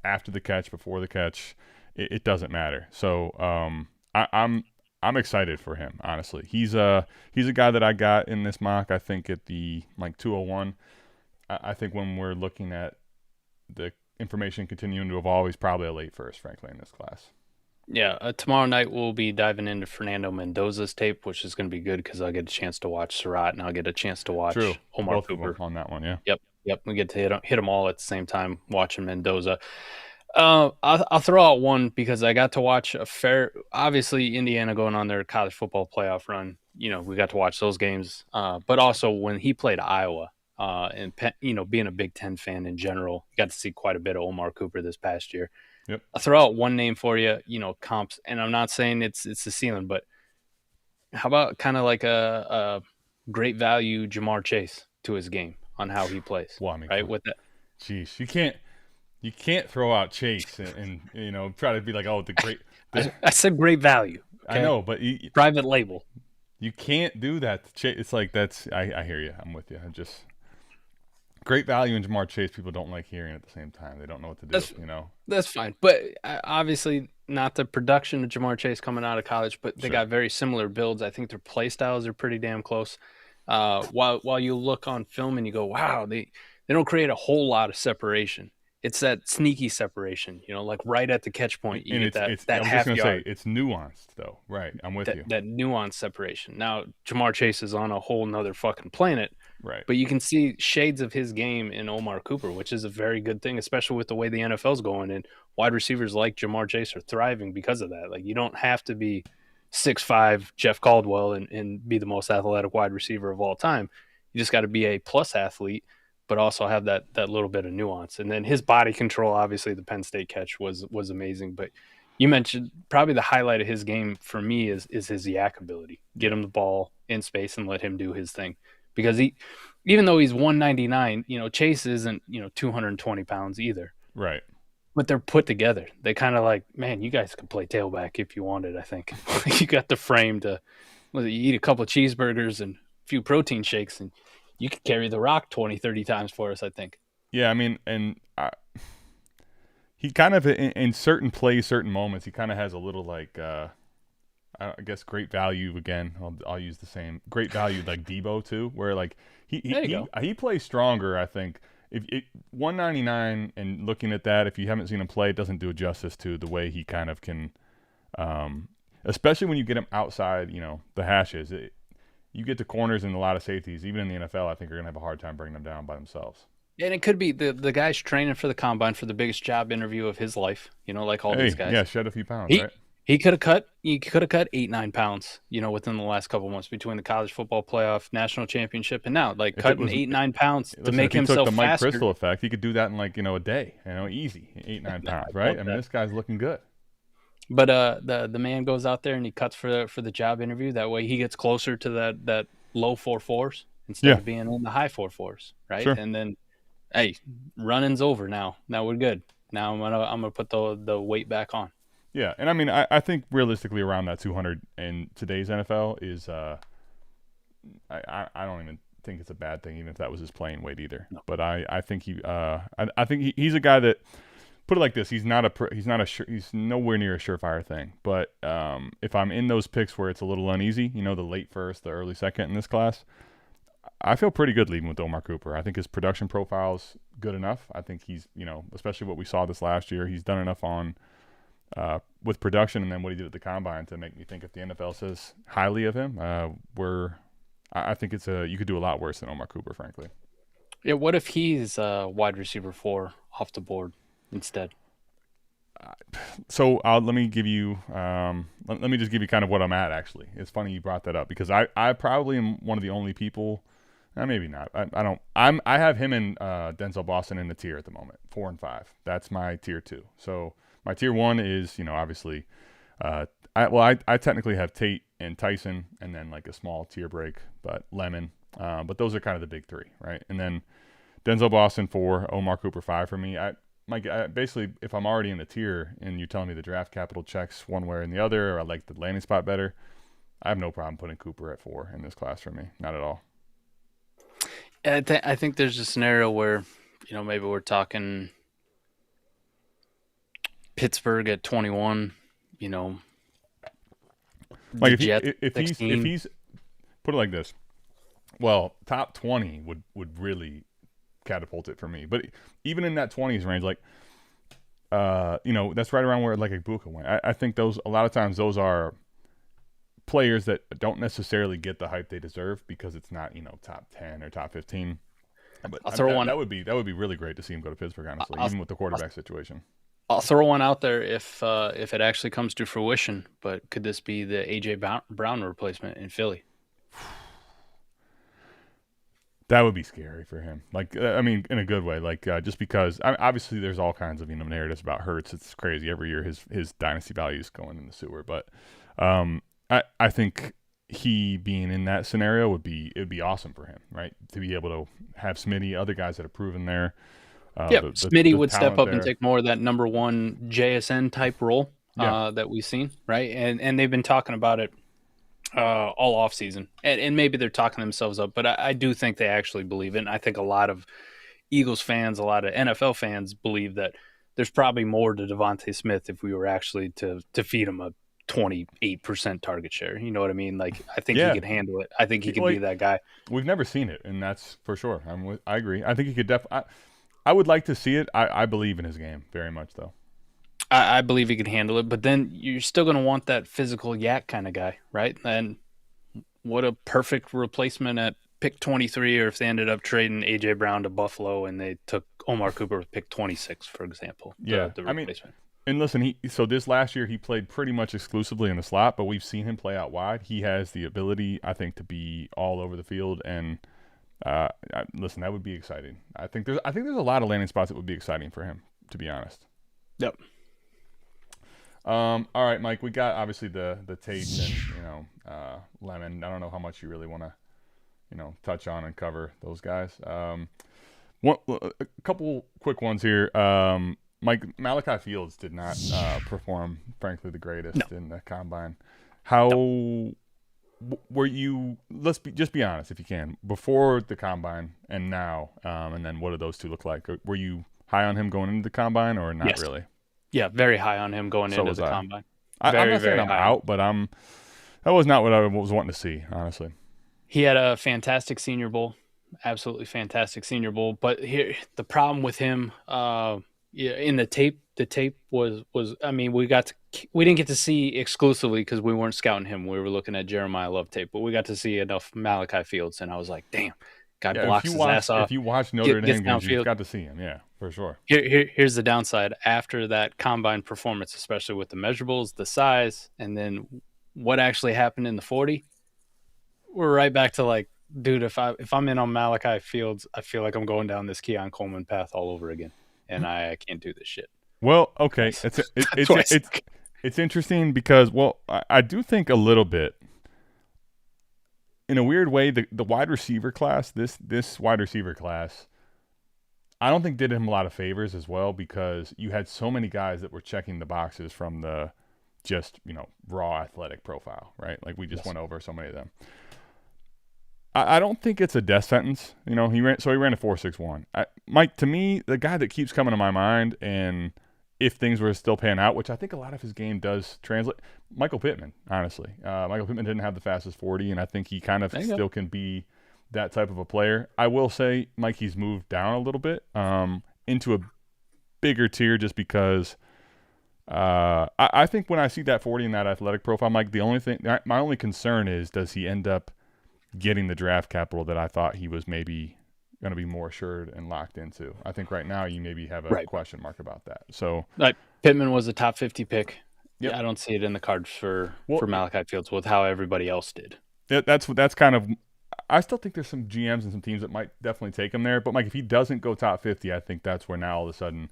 After the catch, before the catch, it doesn't matter. So I'm excited for him, honestly. He's a guy that I got in this mock, I think, at the 201. I think when we're looking at the information continuing to evolve, he's probably a late first, frankly, in this class. Yeah, tomorrow night we'll be diving into Fernando Mendoza's tape, which is going to be good because I'll get a chance to watch Surratt and I'll get a chance to watch Omar Both Cooper on that one. Yeah. Yep. We get to hit them all at the same time watching Mendoza. I'll throw out one because I got to watch obviously Indiana going on their college football playoff run. We got to watch those games, but also when he played Iowa. And being a Big Ten fan in general, got to see quite a bit of Omar Cooper this past year. Yep. I'll throw out one name for you, comps, and I'm not saying it's the ceiling, but how about kind of like a great value Jamar Chase to his game on how he plays? Well, I mean, right with that. Jeez, you can't throw out Chase and try to be like, the great. I said great value. Okay? I know, but private label. You can't do that to Chase. It's like I hear you. I'm with you. I'm just. Great value in Jamar Chase, people don't like hearing at the same time. They don't know what to do, That's fine. But obviously not the production of Jamar Chase coming out of college, but they got very similar builds. I think their play styles are pretty damn close. while you look on film and you go, wow, they don't create a whole lot of separation. It's that sneaky separation, like right at the catch point, you and get that I was half just gonna yard. say it's nuanced though, right? I'm with you. That nuanced separation. Now, Jamar Chase is on a whole nother fucking planet, right? But you can see shades of his game in Omar Cooper, which is a very good thing, especially with the way the NFL's going. And wide receivers like Jamar Chase are thriving because of that. Like, you don't have to be 6'5" Jeff Caldwell and be the most athletic wide receiver of all time. You just got to be a plus athlete, but also have that little bit of nuance. And then his body control, obviously the Penn State catch was amazing. But you mentioned probably the highlight of his game for me is his yak ability. Get him the ball in space and let him do his thing. Because even though he's 199, Chase isn't, 220 pounds either. Right. But they're put together. They kind of like, man, you guys could play tailback if you wanted, I think. You got the frame to you eat a couple of cheeseburgers and a few protein shakes and you could carry the rock 20, 30 times for us, I think. Yeah, I mean, and he kind of, in certain plays, certain moments, he kind of has a little like, I guess, great value again. I'll use the same great value like Debo too, where like he plays stronger. I think if 199 and looking at that, if you haven't seen him play, it doesn't do justice to the way he kind of can, especially when you get him outside, the hashes. You get to corners and a lot of safeties, even in the NFL, I think are going to have a hard time bringing them down by themselves. And it could be the guy's training for the combine for the biggest job interview of his life, like all these guys. Yeah, shed a few pounds, right? He could have cut 8-9 pounds, within the last couple of months between the college football playoff, national championship, and now cutting 8-9 pounds to make himself faster. Took the Mike Crystal effect. He could do that in a day, easy, 8-9 pounds, right? I mean, this guy's looking good. But the man goes out there and he cuts for the job interview. That way he gets closer to that low 4.4s instead of being in the high 4.4s, right? Sure. And then, hey, running's over now. Now we're good. Now I'm gonna put the weight back on. Yeah, and I mean, I think realistically around that 200 in today's NFL is, I don't even think it's a bad thing, even if that was his playing weight either. No. But I think I think he's a guy that, put it like this, he's nowhere near a surefire thing. But if I'm in those picks where it's a little uneasy, the late first, the early second in this class, I feel pretty good leading with Omar Cooper. I think his production profile's good enough. I think he's, especially what we saw this last year, he's done enough on. With production and then what he did at the combine to make me think if the NFL says highly of him, I think you could do a lot worse than Omar Cooper, frankly. Yeah, what if he's wide receiver 4 off the board instead? So let me give you, let me just give you kind of what I'm at. Actually, it's funny you brought that up because I probably am one of the only people. Maybe not. I have him and Denzel Boston in the tier at the moment, 4 and 5. That's my tier 2. So. My tier 1 is, obviously, I technically have Tate and Tyson and then like a small tier break, but Lemon. But those are kind of the big 3, right? And then Denzel Boston 4, Omar Cooper 5 for me. Basically, if I'm already in the tier and you're telling me the draft capital checks one way or the other, or I like the landing spot better, I have no problem putting Cooper at 4 in this class for me. Not at all. I think there's a scenario where, maybe we're talking Pittsburgh at 21, like if he's put it like this, well, top 20 would really catapult it for me. But even in that 20s range, like that's right around where like Ibuka went. I think a lot of times those are players that don't necessarily get the hype they deserve because it's not top 10 or top 15. But that would be really great to see him go to Pittsburgh, honestly, even with the quarterback situation. I'll throw one out there if it actually comes to fruition, but could this be the A.J. Brown replacement in Philly? That would be scary for him. Like, I mean, in a good way. Like, just because obviously there's all kinds of narratives about Hurts. It's crazy every year his dynasty value is going in the sewer. But I think he being in that scenario it'd be awesome for him, right? To be able to have Smitty, other guys that have proven there. Smitty would step up and take more of that number 1 JSN type role that we've seen, right? And they've been talking about it all off season, and maybe they're talking themselves up, but I do think they actually believe it. And I think a lot of Eagles fans, a lot of NFL fans believe that there's probably more to Devontae Smith if we were actually to feed him a 28% target share. You know what I mean? Like, I think he could handle it. I think he could be that guy. We've never seen it, and that's for sure. I agree. I think he could I would like to see it. I believe in his game very much, though. I believe he could handle it, but then you're still going to want that physical yak kind of guy, right? And what a perfect replacement at pick 23, or if they ended up trading A.J. Brown to Buffalo and they took Omar Cooper with pick 26, for example. The replacement. And listen, so this last year he played pretty much exclusively in the slot, but we've seen him play out wide. He has the ability, I think, to be all over the field, and listen, that would be exciting. I think there's a lot of landing spots that would be exciting for him, to be honest. Yep. All right, Mike, we got obviously the Tate and Lemon. I don't know how much you really want to touch on and cover those guys. A couple quick ones here. Malachi Fields did not perform, frankly, the greatest in the combine. How were you? Just be honest if you can. Before the combine and now, and then what do those two look like? Were you high on him going into the combine or not really? Yeah, very high on him going into the combine. I'm not saying I'm out, but that was not what I was wanting to see, honestly. He had a fantastic Senior Bowl, absolutely fantastic Senior Bowl. But here, the problem with him, in the tape was I mean, we didn't get to see exclusively because we weren't scouting him. We were looking at Jeremiah Love tape, but we got to see enough Malachi Fields, and I was like, damn, guy blocks his ass off. If you watch Notre Dame games, you got to see him, yeah, for sure. Here's the downside. After that combine performance, especially with the measurables, the size, and then what actually happened in the 40, we're right back to like, dude, if I'm in on Malachi Fields, I feel like I'm going down this Keon Coleman path all over again, and I can't do this shit. Well, okay, it's interesting because, I do think a little bit, in a weird way, the wide receiver class, this wide receiver class, I don't think did him a lot of favors as well, because you had so many guys that were checking the boxes from the just raw athletic profile, right? Like we just went over so many of them. I don't think it's a death sentence. He ran a 4.61. Mike, to me, the guy that keeps coming to my mind, and if things were to still pan out, which I think a lot of his game does translate, Michael Pittman, honestly. Michael Pittman didn't have the fastest 40, and I think he kind of still can be that type of a player. I will say, Mike, he's moved down a little bit into a bigger tier just because I think when I see that 40 in that athletic profile, Mike, my only concern is, does he end up getting the draft capital that I thought he was maybe going to be more assured and locked into? I think right now you maybe have a question mark about that. So Pittman was a top 50 pick. Yep. Yeah, I don't see it in the cards for Malachi Fields with how everybody else did. That's kind of. I still think there's some GMs and some teams that might definitely take him there. But Mike, if he doesn't go top 50, I think that's where now all of a sudden,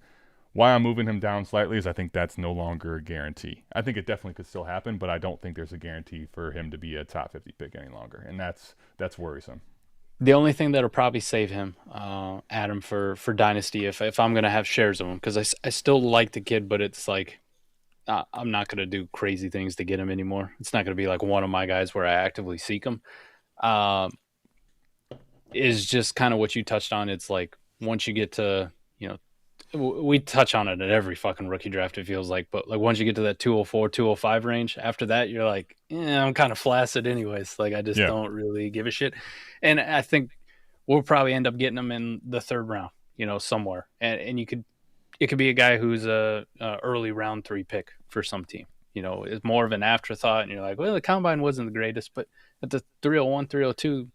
why I'm moving him down slightly is I think that's no longer a guarantee. I think it definitely could still happen, but I don't think there's a guarantee for him to be a top 50 pick any longer, and that's worrisome. The only thing that'll probably save him, Adam, for Dynasty, if I'm going to have shares of him, because I still like the kid, but it's like I'm not going to do crazy things to get him anymore. It's not going to be like one of my guys where I actively seek him. Is just kind of what you touched on. It's like once you get to, we touch on it at every fucking rookie draft, it feels like, but like once you get to that 204, 205 range, after that, you're like, I'm kind of flaccid anyways. Like I just don't really give a shit. And I think we'll probably end up getting him in the third round, somewhere. And it could be a guy who's a early round 3 pick for some team. It's more of an afterthought, and you're like, well, the combine wasn't the greatest, but at the 301, 302,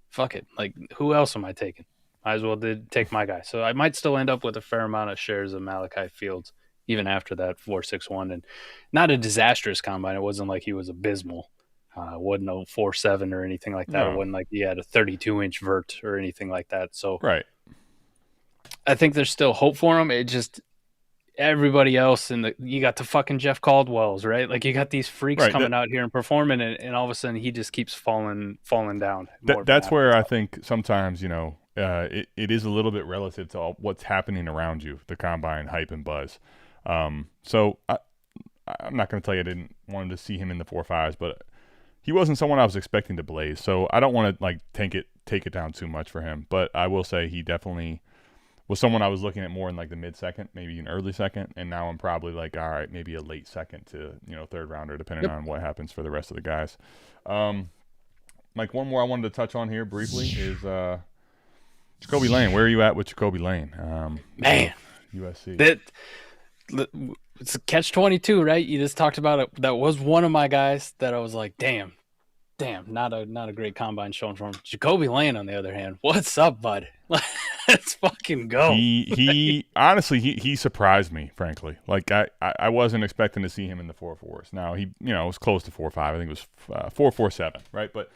fuck it. Like, who else am I taking? Might as well take my guy. So I might still end up with a fair amount of shares of Malachi Fields, even after that 4.61. And not a disastrous combine. It wasn't like he was abysmal. It wasn't no 4.7 or anything like that. No. It wasn't like he had a 32-inch vert or anything like that. So right. I think there's still hope for him. It just everybody else you got the fucking Jeff Caldwells, right? Like you got these freaks coming out here and performing, and all of a sudden he just keeps falling down. That's where I think sometimes it is a little bit relative to what's happening around you, the combine hype and buzz. So I'm not going to tell you I didn't want to see him in the 4.5s, but he wasn't someone I was expecting to blaze. So I don't want to take it down too much for him. But I will say he definitely was someone I was looking at more in like the mid-second, maybe an early second, and now I'm probably like, all right, maybe a late second to, third rounder, depending on what happens for the rest of the guys. Mike, one more I wanted to touch on here briefly is Jacobe Lane. Where are you at with Jacobe Lane? Man, USC. It's a catch-22, right? You just talked about it. That was one of my guys that I was like, damn, not a great combine showing for him. Jacobe Lane, on the other hand, what's up, bud? Let's fucking go. He honestly he surprised me, frankly. Like I wasn't expecting to see him in the 4.4s. Now he was close to 4.5. I think it was 4.47, right? But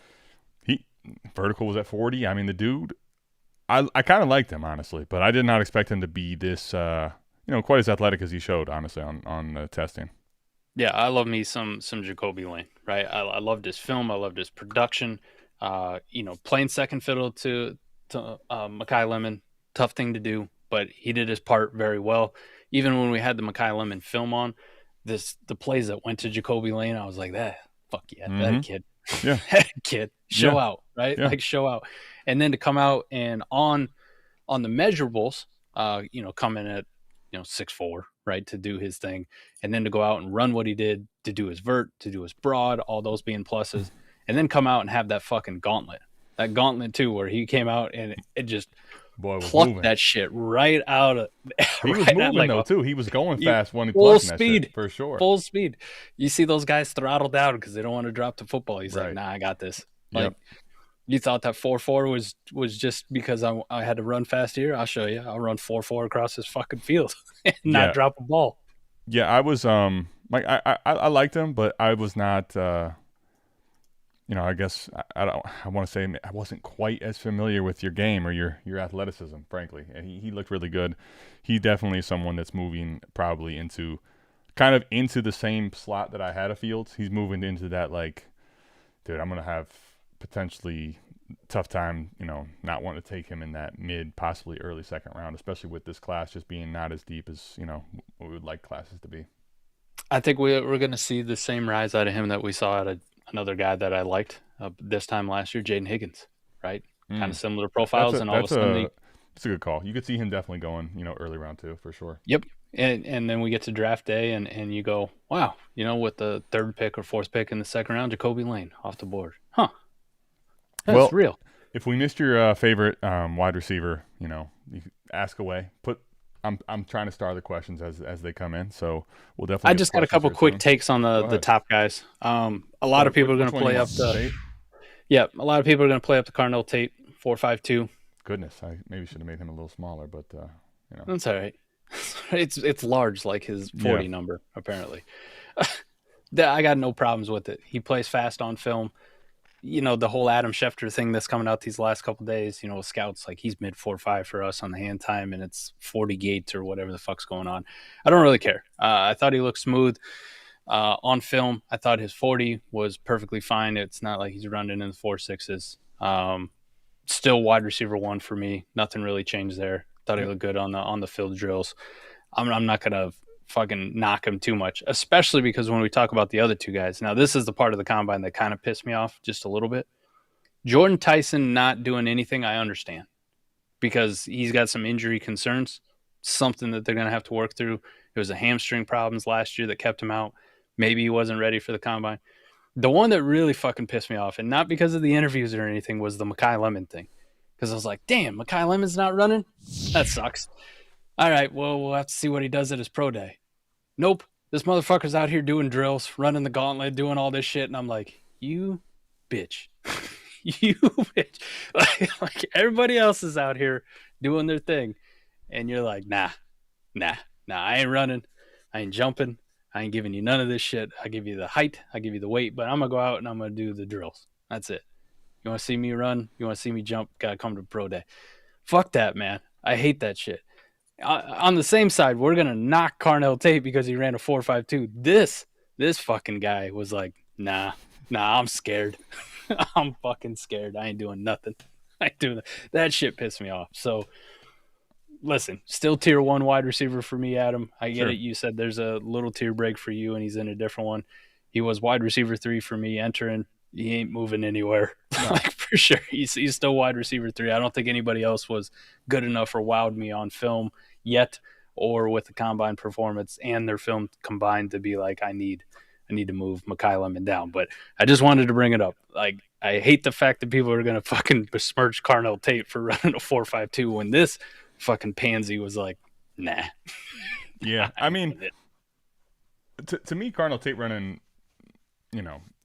vertical was at 40. I mean, the dude, I kind of liked him, honestly, but I did not expect him to be this quite as athletic as he showed, honestly, on the testing. Yeah, I love me some Jacobe Lane, right? I loved his film. I loved his production. Playing second fiddle to Makai Lemon, tough thing to do, but he did his part very well. Even when we had the Makai Lemon film on, the plays that went to Jacobe Lane, I was like, fuck yeah, that kid. Yeah. That kid. Show out, right? Yeah. Like show out. And then to come out and on the measurables, come in at 6'4", right, to do his thing, and then to go out and run what he did, to do his vert, to do his broad, all those being pluses, and then come out and have that fucking gauntlet. That gauntlet too, where he came out and it just plucked moving. That shit right out of. He was moving though too. He was going fast when he plucked that shit, for sure. Full speed. You see those guys throttle down because they don't want to drop the football. He's like, nah, I got this. Like, you thought that 4.4 was just because I had to run fast here? I'll show you. I'll run 4.4 across this fucking field and not drop a ball. Yeah, I was like I liked him, but I was not. I guess I want to say I wasn't quite as familiar with your game or your athleticism, frankly. And he looked really good. He definitely is someone that's moving probably into the same slot that I had a Fields. He's moving into that, like, dude, I'm going to have potentially tough time, not wanting to take him in that mid, possibly early second round, especially with this class just being not as deep as, we would like classes to be. I think we're going to see the same rise out of him that we saw out of another guy that I liked this time last year, Jaden Higgins, right? Kind of similar profiles, and all of a sudden it's a good call. You could see him definitely going, early round 2 for sure. Yep. And then we get to draft day, and you go, wow, with the third pick or fourth pick in the second round, Jacobe Lane off the board. Huh. That's real. If we missed your favorite wide receiver, you can ask away. I'm trying to start the questions as they come in, so we'll definitely. I just got a couple quick takes on the top guys. A lot of people are going to play up the. Yeah, a lot of people are going to play up the Carnell Tate 4.52. Goodness, I maybe should have made him a little smaller, but that's all right. It's large, like his 40 number apparently. I got no problems with it. He plays fast on film. The whole Adam Schefter thing that's coming out these last couple of days, scouts, like, he's mid 4.5 for us on the hand time, and it's 40 gates or whatever the fuck's going on. I don't really care. I thought he looked smooth on film. I thought his 40 was perfectly fine. It's not like he's running in the 4.6s. Still wide receiver 1 for me. Nothing really changed there. Thought he looked good on the field drills. I'm not gonna fucking knock him too much, especially because when we talk about the other two guys, now this is the part of the combine that kind of pissed me off just a little bit. Jordan Tyson not doing anything, I understand, because he's got some injury concerns, something that they're going to have to work through. It was a hamstring problems last year that kept him out. Maybe he wasn't ready for the combine. The one that really fucking pissed me off, and not because of the interviews or anything, was the Makai Lemon thing. Because I was like, damn, Makai Lemon's not running? That sucks. All right, well, we'll have to see what he does at his pro day. Nope. This motherfucker's out here doing drills, running the gauntlet, doing all this shit. And I'm like, you bitch. You bitch. Like everybody else is out here doing their thing. And you're like, nah, I ain't running. I ain't jumping. I ain't giving you none of this shit. I give you the height. I give you the weight. But I'm going to go out and I'm going to do the drills. That's it. You want to see me run? You want to see me jump? Got to come to pro day. Fuck that, man. I hate that shit. On the same side, we're going to knock Carnell Tate because he ran a 4.52. This fucking guy was like, nah, I'm scared. I'm fucking scared. I ain't doing nothing. I ain't doing that. That shit pissed me off. So, listen, still tier 1 wide receiver for me, Adam. I get it. You said there's a little tier break for you, and he's in a different one. He was wide receiver 3 for me entering. he ain't moving anywhere. No. Like, for sure, he's still wide receiver 3. I don't think anybody else was good enough or wowed me on film yet, or with the combine performance and their film combined to be like, I need to move Mekhi Lemon down. But I just wanted to bring it up. Like, I hate the fact that people are going to fucking besmirch Carnell Tate for running a 4.52 when this fucking pansy was like, nah. Yeah, I mean, to me, Carnell Tate running,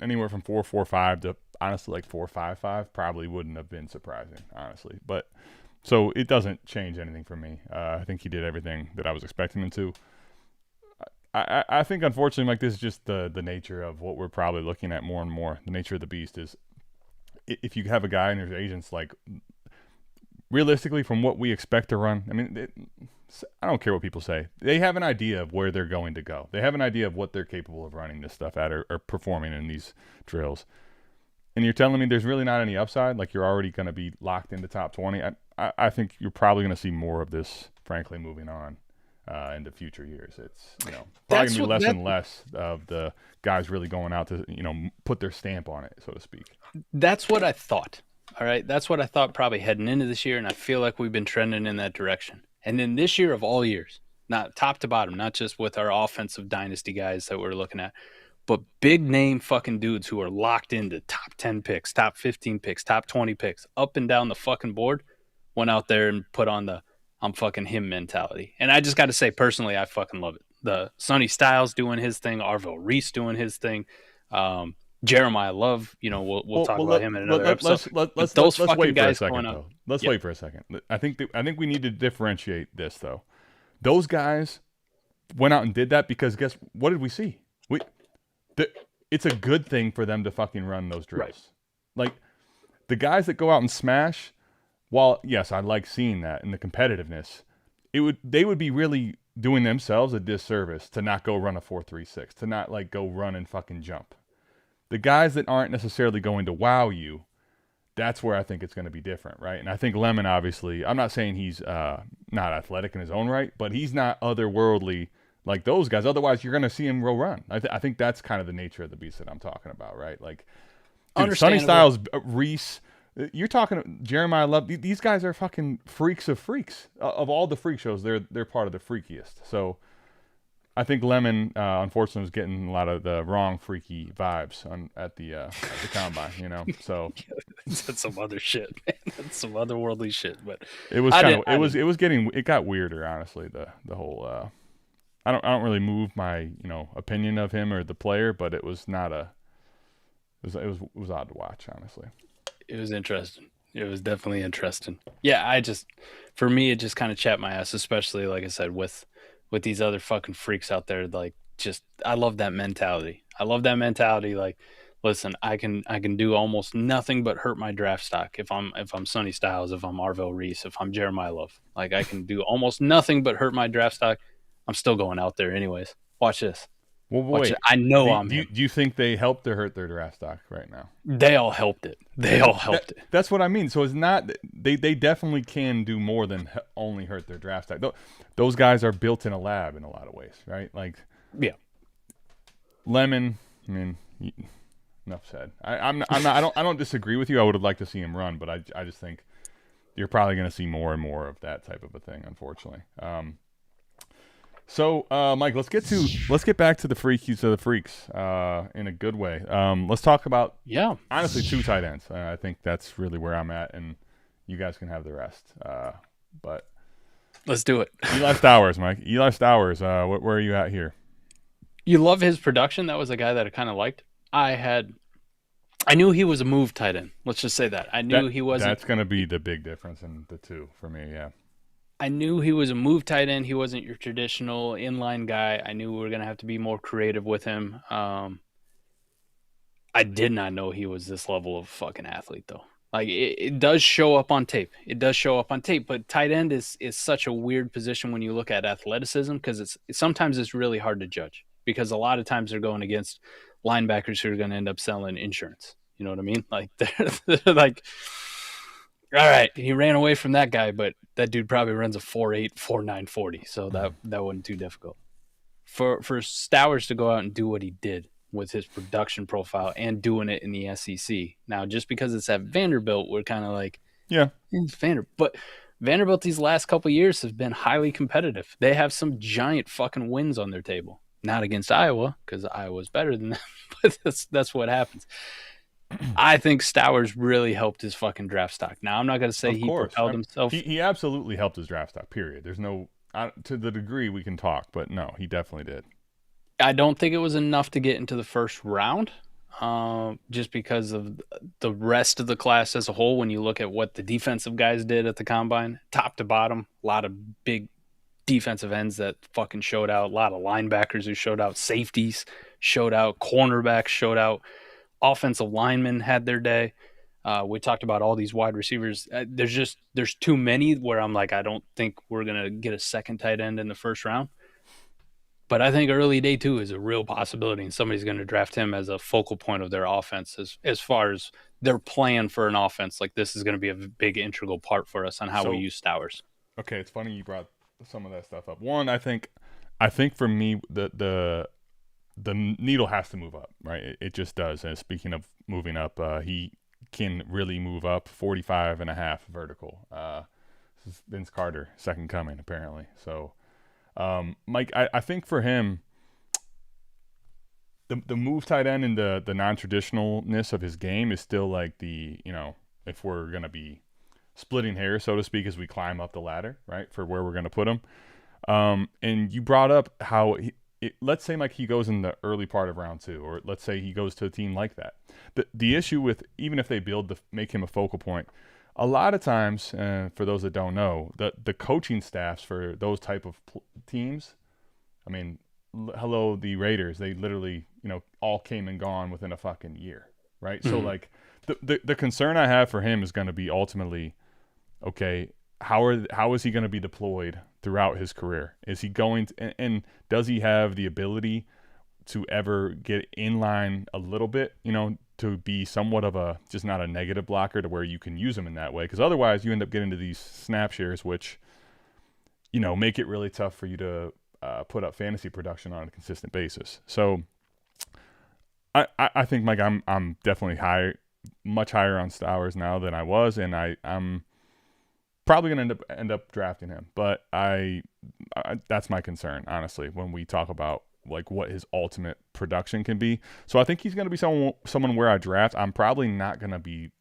anywhere from 4.45 to honestly like 4.55 probably wouldn't have been surprising, honestly. But so it doesn't change anything for me. I think he did everything that I was expecting him to. I think, unfortunately, like, this is just the nature of what we're probably looking at more and more. The nature of the beast is, if you have a guy and there's agents, like, realistically, from what we expect to run, I mean, I don't care what people say. They have an idea of where they're going to go. They have an idea of what they're capable of running this stuff at or performing in these drills. And you're telling me there's really not any upside? Like, you're already going to be locked into top 20? I think you're probably going to see more of this, frankly, moving on into future years. It's, probably going to be less and less of the guys really going out to, put their stamp on it, so to speak. That's what I thought. All right. That's what I thought probably heading into this year. And I feel like we've been trending in that direction. And then this year of all years, not top to bottom, not just with our offensive dynasty guys that we're looking at, but big name fucking dudes who are locked into top 10 picks, top 15 picks, top 20 picks, up and down the fucking board, went out there and put on the I'm fucking him mentality. And I just got to say, personally, I fucking love it. The Sonny Styles doing his thing, Arvell Reese doing his thing, Jeremiah Love, we'll talk about him in another episode. Let's wait for a second, though. Let's wait for a second. I think we need to differentiate this, though. Those guys went out and did that because what did we see? It's a good thing for them to fucking run those drills. Right. Like, the guys that go out and smash, while, yes, I like seeing that and the competitiveness, they would be really doing themselves a disservice to not go run a 4.36, to not, like, go run and fucking jump. The guys that aren't necessarily going to wow you, that's where I think it's going to be different, right? And I think Lemon, obviously, I'm not saying he's not athletic in his own right, but he's not otherworldly like those guys. Otherwise, you're going to see him run. I think that's kind of the nature of the beast that I'm talking about, right? Like, Sonny Styles, Reese, you're talking Jeremiah Love. These guys are fucking freaks of freaks. Of all the freak shows, they're part of the freakiest. So I think Lemon, unfortunately, was getting a lot of the wrong freaky vibes at the combine, So that's some other shit, man. That's some otherworldly shit. But it was it got weirder, honestly. The whole I don't really move my opinion of him or the player, but it was not it was odd to watch, honestly. It was interesting. It was definitely interesting. Yeah, for me, it just kind of chapped my ass, especially, like I said, with these other fucking freaks out there. Like, I love that mentality. Like, listen, I can do almost nothing but hurt my draft stock if I'm Sonny Styles, if I'm Arvell Reese, if I'm Jeremiah Love. Like, I can do almost nothing but hurt my draft stock. I'm still going out there anyways. Watch this. Well, wait. I know do you think they helped to hurt their draft stock right now? They all helped it. That's what I mean. So it's not they definitely can do more than only hurt their draft stock. Those guys are built in a lab in a lot of ways, right? Like, yeah. Lemon, I mean, enough said. I don't disagree with you. I would have liked to see him run, but I just think you're probably going to see more and more of that type of a thing, unfortunately. So, Mike, let's get back to the freakies of the freaks in a good way. Let's talk about, honestly, 2 tight ends. I think that's really where I'm at, and you guys can have the rest. But let's do it. Eli Stowers, Mike. Eli Stowers, where are you at here? You love his production. That was a guy that I kind of liked. I knew he was a move tight end. Let's just say that. I knew he wasn't. That's going to be the big difference in the two for me, yeah. I knew he was a move tight end. He wasn't your traditional inline guy. I knew we were going to have to be more creative with him. I did not know he was this level of fucking athlete, though. Like, it does show up on tape. But tight end is such a weird position when you look at athleticism, because sometimes it's really hard to judge, because a lot of times they're going against linebackers who are going to end up selling insurance. You know what I mean? Like, they're like, all right, he ran away from that guy, but that dude probably runs a 4.8, 4.9 40, so that wasn't too difficult. For Stowers to go out and do what he did, with his production profile and doing it in the SEC. Now, just because it's at Vanderbilt, we're kind of like, it's Vanderbilt. But Vanderbilt these last couple of years has been highly competitive. They have some giant fucking wins on their table. Not against Iowa, because Iowa's better than them, but that's what happens. I think Stowers really helped his fucking draft stock. Now, I'm not going to say he propelled himself. He absolutely helped his draft stock, period. There's no to the degree we can talk, but no, he definitely did. I don't think it was enough to get into the first round, just because of the rest of the class as a whole. When you look at what the defensive guys did at the combine, top to bottom, a lot of big defensive ends that fucking showed out, a lot of linebackers who showed out, safeties showed out, cornerbacks showed out, offensive linemen had their day. We talked about all these wide receivers. There's too many where I'm like, I don't think we're going to get a second tight end in the first round. But I think early day 2 is a real possibility, and somebody's going to draft him as a focal point of their offense as far as their plan for an offense. Like, this is going to be a big integral part for us on how we use Stowers. Okay, it's funny you brought some of that stuff up. One, I think for me, the needle has to move up, right? It just does. And speaking of moving up, he can really move up 45.5 vertical. This is Vince Carter, second coming, apparently. So, Mike, I think for him, the move tight end and the non-traditionalness of his game is still like if we're going to be splitting hairs, so to speak, as we climb up the ladder, right, for where we're going to put him. And you brought up how let's say Mike he goes in the early part of round 2, or let's say he goes to a team like that. The issue with, even if they make him a focal point, a lot of times, for those that don't know, the coaching staffs for those type of teams, I mean, hello, the Raiders, they literally, all came and gone within a fucking year, right? Mm-hmm. So like the concern I have for him is going to be ultimately, okay, how is he going to be deployed throughout his career? Is he going to, and does he have the ability to ever get in line a little bit, to be somewhat of a, just not a negative blocker to where you can use him in that way? Because otherwise you end up getting to these snap shares, which, make it really tough for you to put up fantasy production on a consistent basis. So I think, Mike, I'm definitely much higher on Stowers now than I was, and I'm probably going to end up drafting him. But I that's my concern, honestly, when we talk about like what his ultimate production can be. So I think he's going to be someone where I draft. I'm probably not going to be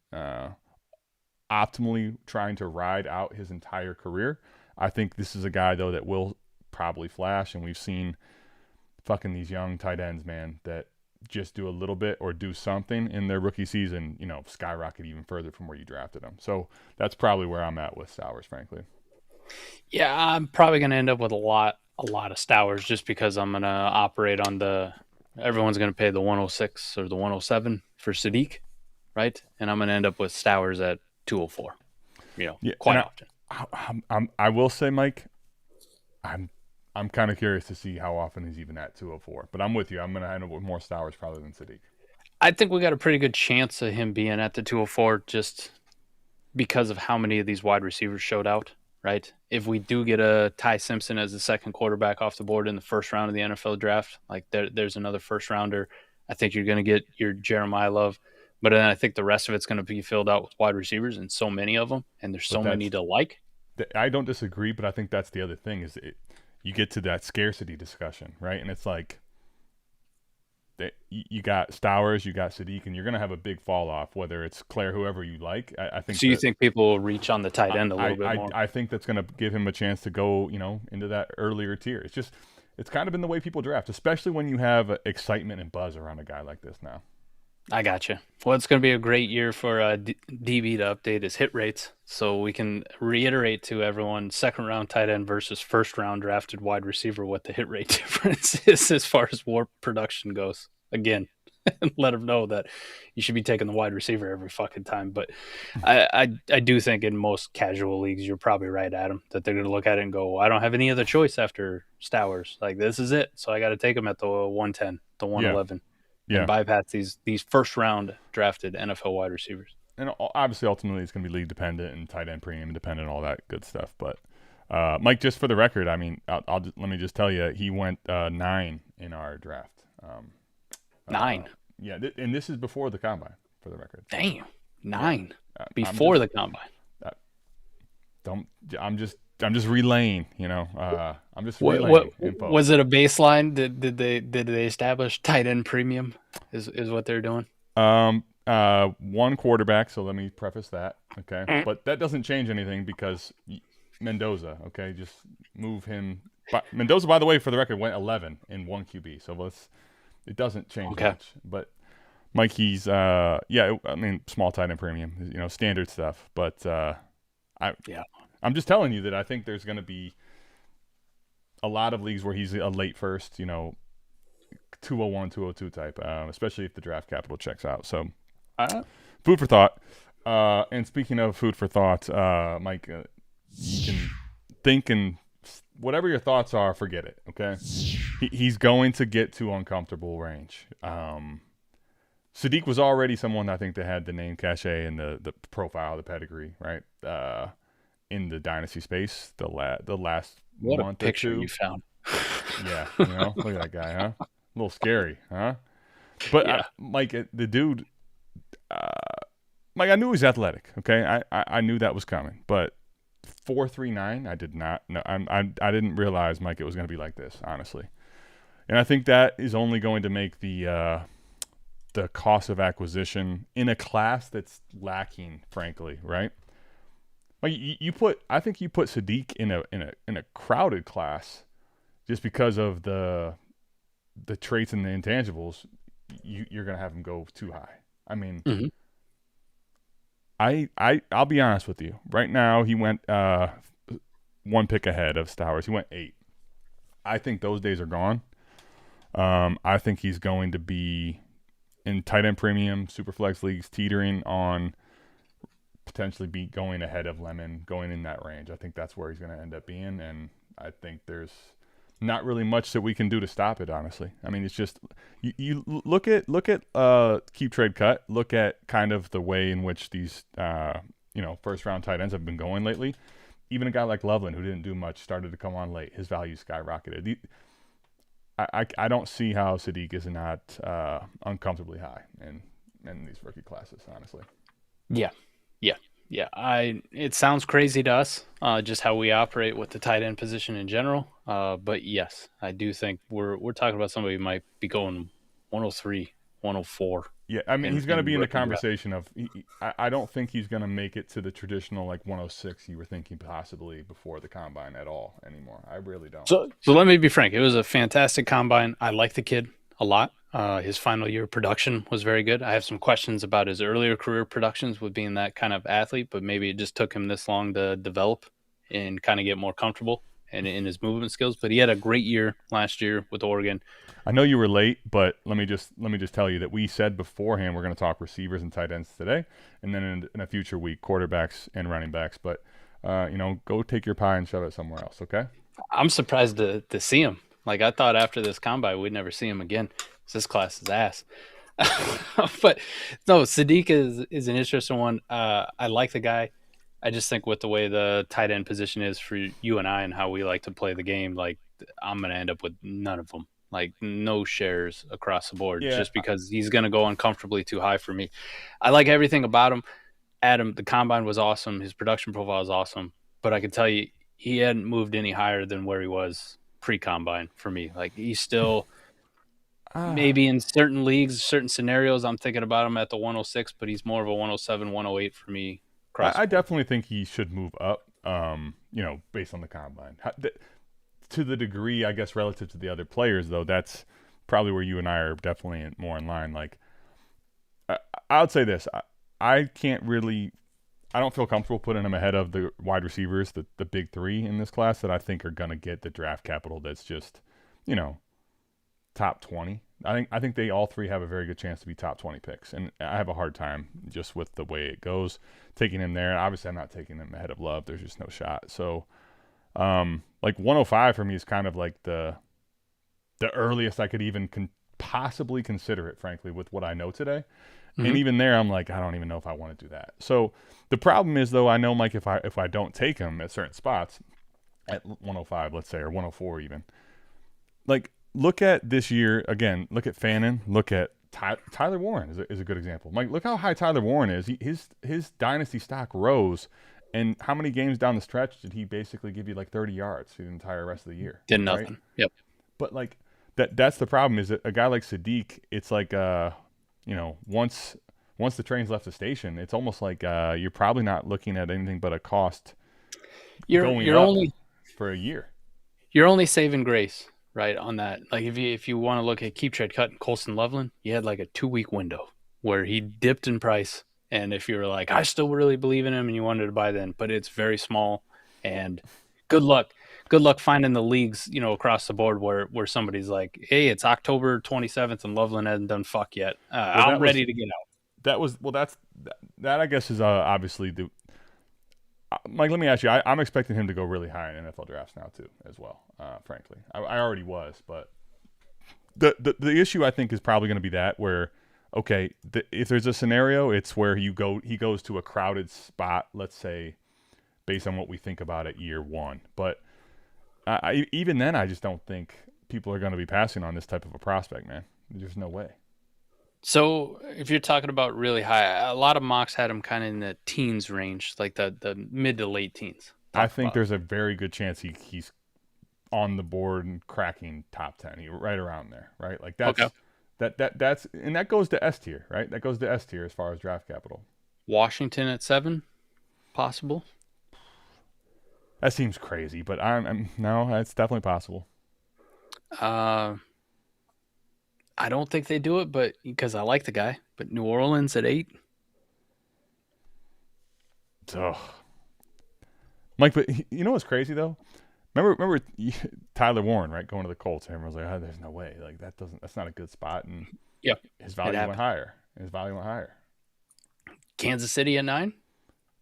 optimally trying to ride out his entire career. I think this is a guy, though, that will probably flash, and we've seen fucking these young tight ends, man, that just do a little bit or do something in their rookie season, skyrocket even further from where you drafted them. So that's probably where I'm at with Stowers, frankly. Yeah, I'm probably going to end up with a lot of Stowers, just because I'm going to operate on everyone's going to pay the 106 or the 107 for Sadiq, right? And I'm going to end up with Stowers at 204, quite often. I will say, Mike, I'm kind of curious to see how often he's even at 204, but I'm with you. I'm going to end up with more Stowers probably than Sadiq. I think we got a pretty good chance of him being at the 204 just because of how many of these wide receivers showed out, right? If we do get a Ty Simpson as the second quarterback off the board in the first round of the NFL draft, like there's another first rounder. I think you're going to get your Jeremiah Love, but then I think the rest of it's going to be filled out with wide receivers, and so many of them, and there's so many to like. I don't disagree, but I think that's the other thing is you get to that scarcity discussion, right? And it's like you got Stowers, you got Sadiq, and you're going to have a big fall off, whether it's Claire, whoever you like. I think. So you think people will reach on the tight end a little bit more? I think that's going to give him a chance to go, into that earlier tier. It's kind of been the way people draft, especially when you have excitement and buzz around a guy like this now. I got you. Well, it's going to be a great year for DB to update his hit rates, so we can reiterate to everyone second-round tight end versus first-round drafted wide receiver what the hit rate difference is as far as WARP production goes. Again, let them know that you should be taking the wide receiver every fucking time. But I do think in most casual leagues, you're probably right, Adam, that they're going to look at it and go, I don't have any other choice after Stowers. Like, this is it. So I got to take him at the 110, the 111. Yeah. And bypass these first-round drafted NFL wide receivers. And obviously, ultimately, it's going to be league-dependent and tight end premium dependent, all that good stuff. But, Mike, just for the record, I mean, let me just tell you, he went 9 in our draft. 9. Yeah, and this is before the combine, for the record. Damn, 9 before the combine. I'm just relaying, I'm just relaying info. Was it a baseline? Did they establish tight end premium? Is what they're doing? One quarterback. So let me preface that, okay? But that doesn't change anything because Mendoza, okay, just move him. But Mendoza, by the way, for the record, went 11 in one QB. So it doesn't change much. But Mike, he's small tight end premium, standard stuff. But I'm just telling you that I think there's going to be a lot of leagues where he's a late first, 201, 202 type, especially if the draft capital checks out. So food for thought. And speaking of food for thought, Mike, you can think and whatever your thoughts are, forget it, okay? He's going to get to uncomfortable range. Sadiq was already someone I think that had the name cachet and the profile, the pedigree, right? In the Dynasty space, the last what month a picture or two. You found. Yeah, look at that guy, huh? A little scary, huh? But Mike, the dude, Mike, I knew he was athletic. Okay, I knew that was coming, but 4.39, I did not know. I didn't realize, Mike, it was going to be like this, honestly. And I think that is only going to make the cost of acquisition in a class that's lacking, frankly, right? Like I think you put Sadiq in a crowded class just because of the traits and the intangibles. You're gonna have him go too high. I mean, I'll be honest with you. Right now, he went one pick ahead of Stowers. He went 8. I think those days are gone. I think he's going to be in tight end premium, Superflex leagues, teetering on potentially be going ahead of Lemon, going in that range. I think that's where he's going to end up being, and I think there's not really much that we can do to stop it, honestly. I mean, it's just you look at keep trade cut, look at kind of the way in which these first round tight ends have been going lately. Even a guy like Loveland, who didn't do much, started to come on late. His value skyrocketed. I don't see how Sadiq is not uncomfortably high in these rookie classes, honestly. Yeah. It sounds crazy to us, just how we operate with the tight end position in general. But yes, I do think we're talking about somebody who might be going 103, 104. Yeah, I mean, he's going to be in the conversation of. I don't think he's going to make it to the traditional 106 you were thinking possibly before the combine at all anymore. I really don't. So let me be frank. It was a fantastic combine. I like the kid a lot. His final year production was very good. I have some questions about his earlier career productions with being that kind of athlete, but maybe it just took him this long to develop and kind of get more comfortable and in his movement skills. But he had a great year last year with Oregon. I know you were late, but let me just tell you that we said beforehand we're going to talk receivers and tight ends today, and then in a future week, quarterbacks and running backs. But go take your pie and shove it somewhere else, okay? I'm surprised to see him. Like, I thought after this combine we'd never see him again. This class is ass. But no, Sadiq is an interesting one. I like the guy. I just think with the way the tight end position is for you and I and how we like to play the game, like, I'm going to end up with none of them. Like, no shares across the board, just because he's going to go uncomfortably too high for me. I like everything about him. Adam, the combine was awesome. His production profile is awesome. But I can tell you, he hadn't moved any higher than where he was pre-combine for me. Like, he's still maybe in certain leagues, certain scenarios, I'm thinking about him at the 106, but he's more of a 107, 108 for me. I definitely think he should move up, based on the combine. To the degree, I guess, relative to the other players, though, that's probably where you and I are definitely more in line. Like, I would say this. I don't feel comfortable putting him ahead of the wide receivers, the big three in this class that I think are going to get the draft capital that's just, top 20. I think they all three have a very good chance to be top 20 picks, and I have a hard time just with the way it goes taking him there. Obviously, I'm not taking him ahead of Love. There's just no shot. So, 105 for me is kind of like the earliest I could even possibly consider it, frankly, with what I know today. Mm-hmm. And even there, I'm like, I don't even know if I want to do that. So the problem is, though, I know, Mike, if I don't take him at certain spots at 105, let's say, or 104 even, like, look at this year again. Look at Fannin. Look at Tyler Warren is a good example. Mike, look how high Tyler Warren is. His dynasty stock rose, and how many games down the stretch did he basically give you like 30 yards through the entire rest of the year? Did nothing. Right? Yep. But like that's the problem, is that a guy like Sadiq, it's like once the train's left the station, it's almost like you're probably not looking at anything but a cost you're only for a year. You're only saving grace, right, on that. Like if you want to look at Keep Tread Cut and Colston Loveland, you had like a 2-week window where he dipped in price. And if you were like, I still really believe in him, and you wanted to buy then, but it's very small, and good luck finding the leagues, across the board where somebody's like, hey, it's October 27th and Loveland hasn't done fuck yet. I'm ready to get out. That I guess is obviously the Mike. Let me ask you. I'm expecting him to go really high in NFL drafts now too, as well. Frankly, I already was, but the issue I think is probably going to be that where. Okay, if there's a scenario, it's where he goes to a crowded spot, let's say, based on what we think about it year one. But even then, I just don't think people are going to be passing on this type of a prospect, man. There's no way. So if you're talking about really high, a lot of mocks had him kind of in the teens range, like the mid to late teens. I think there's a very good chance he's on the board and cracking top 10, right around there, right? Like that's. Okay. That goes to S tier, right? That goes to S tier as far as draft capital. Washington at 7, possible. That seems crazy, but no, that's definitely possible. I don't think they do it, but because I like the guy. But New Orleans at 8. Oh, Mike, but you know what's crazy though? Remember Tyler Warren, right? Going to the Colts. Everyone was like, "Oh, there's no way. Like that's not a good spot." And his value went higher. Kansas City at 9.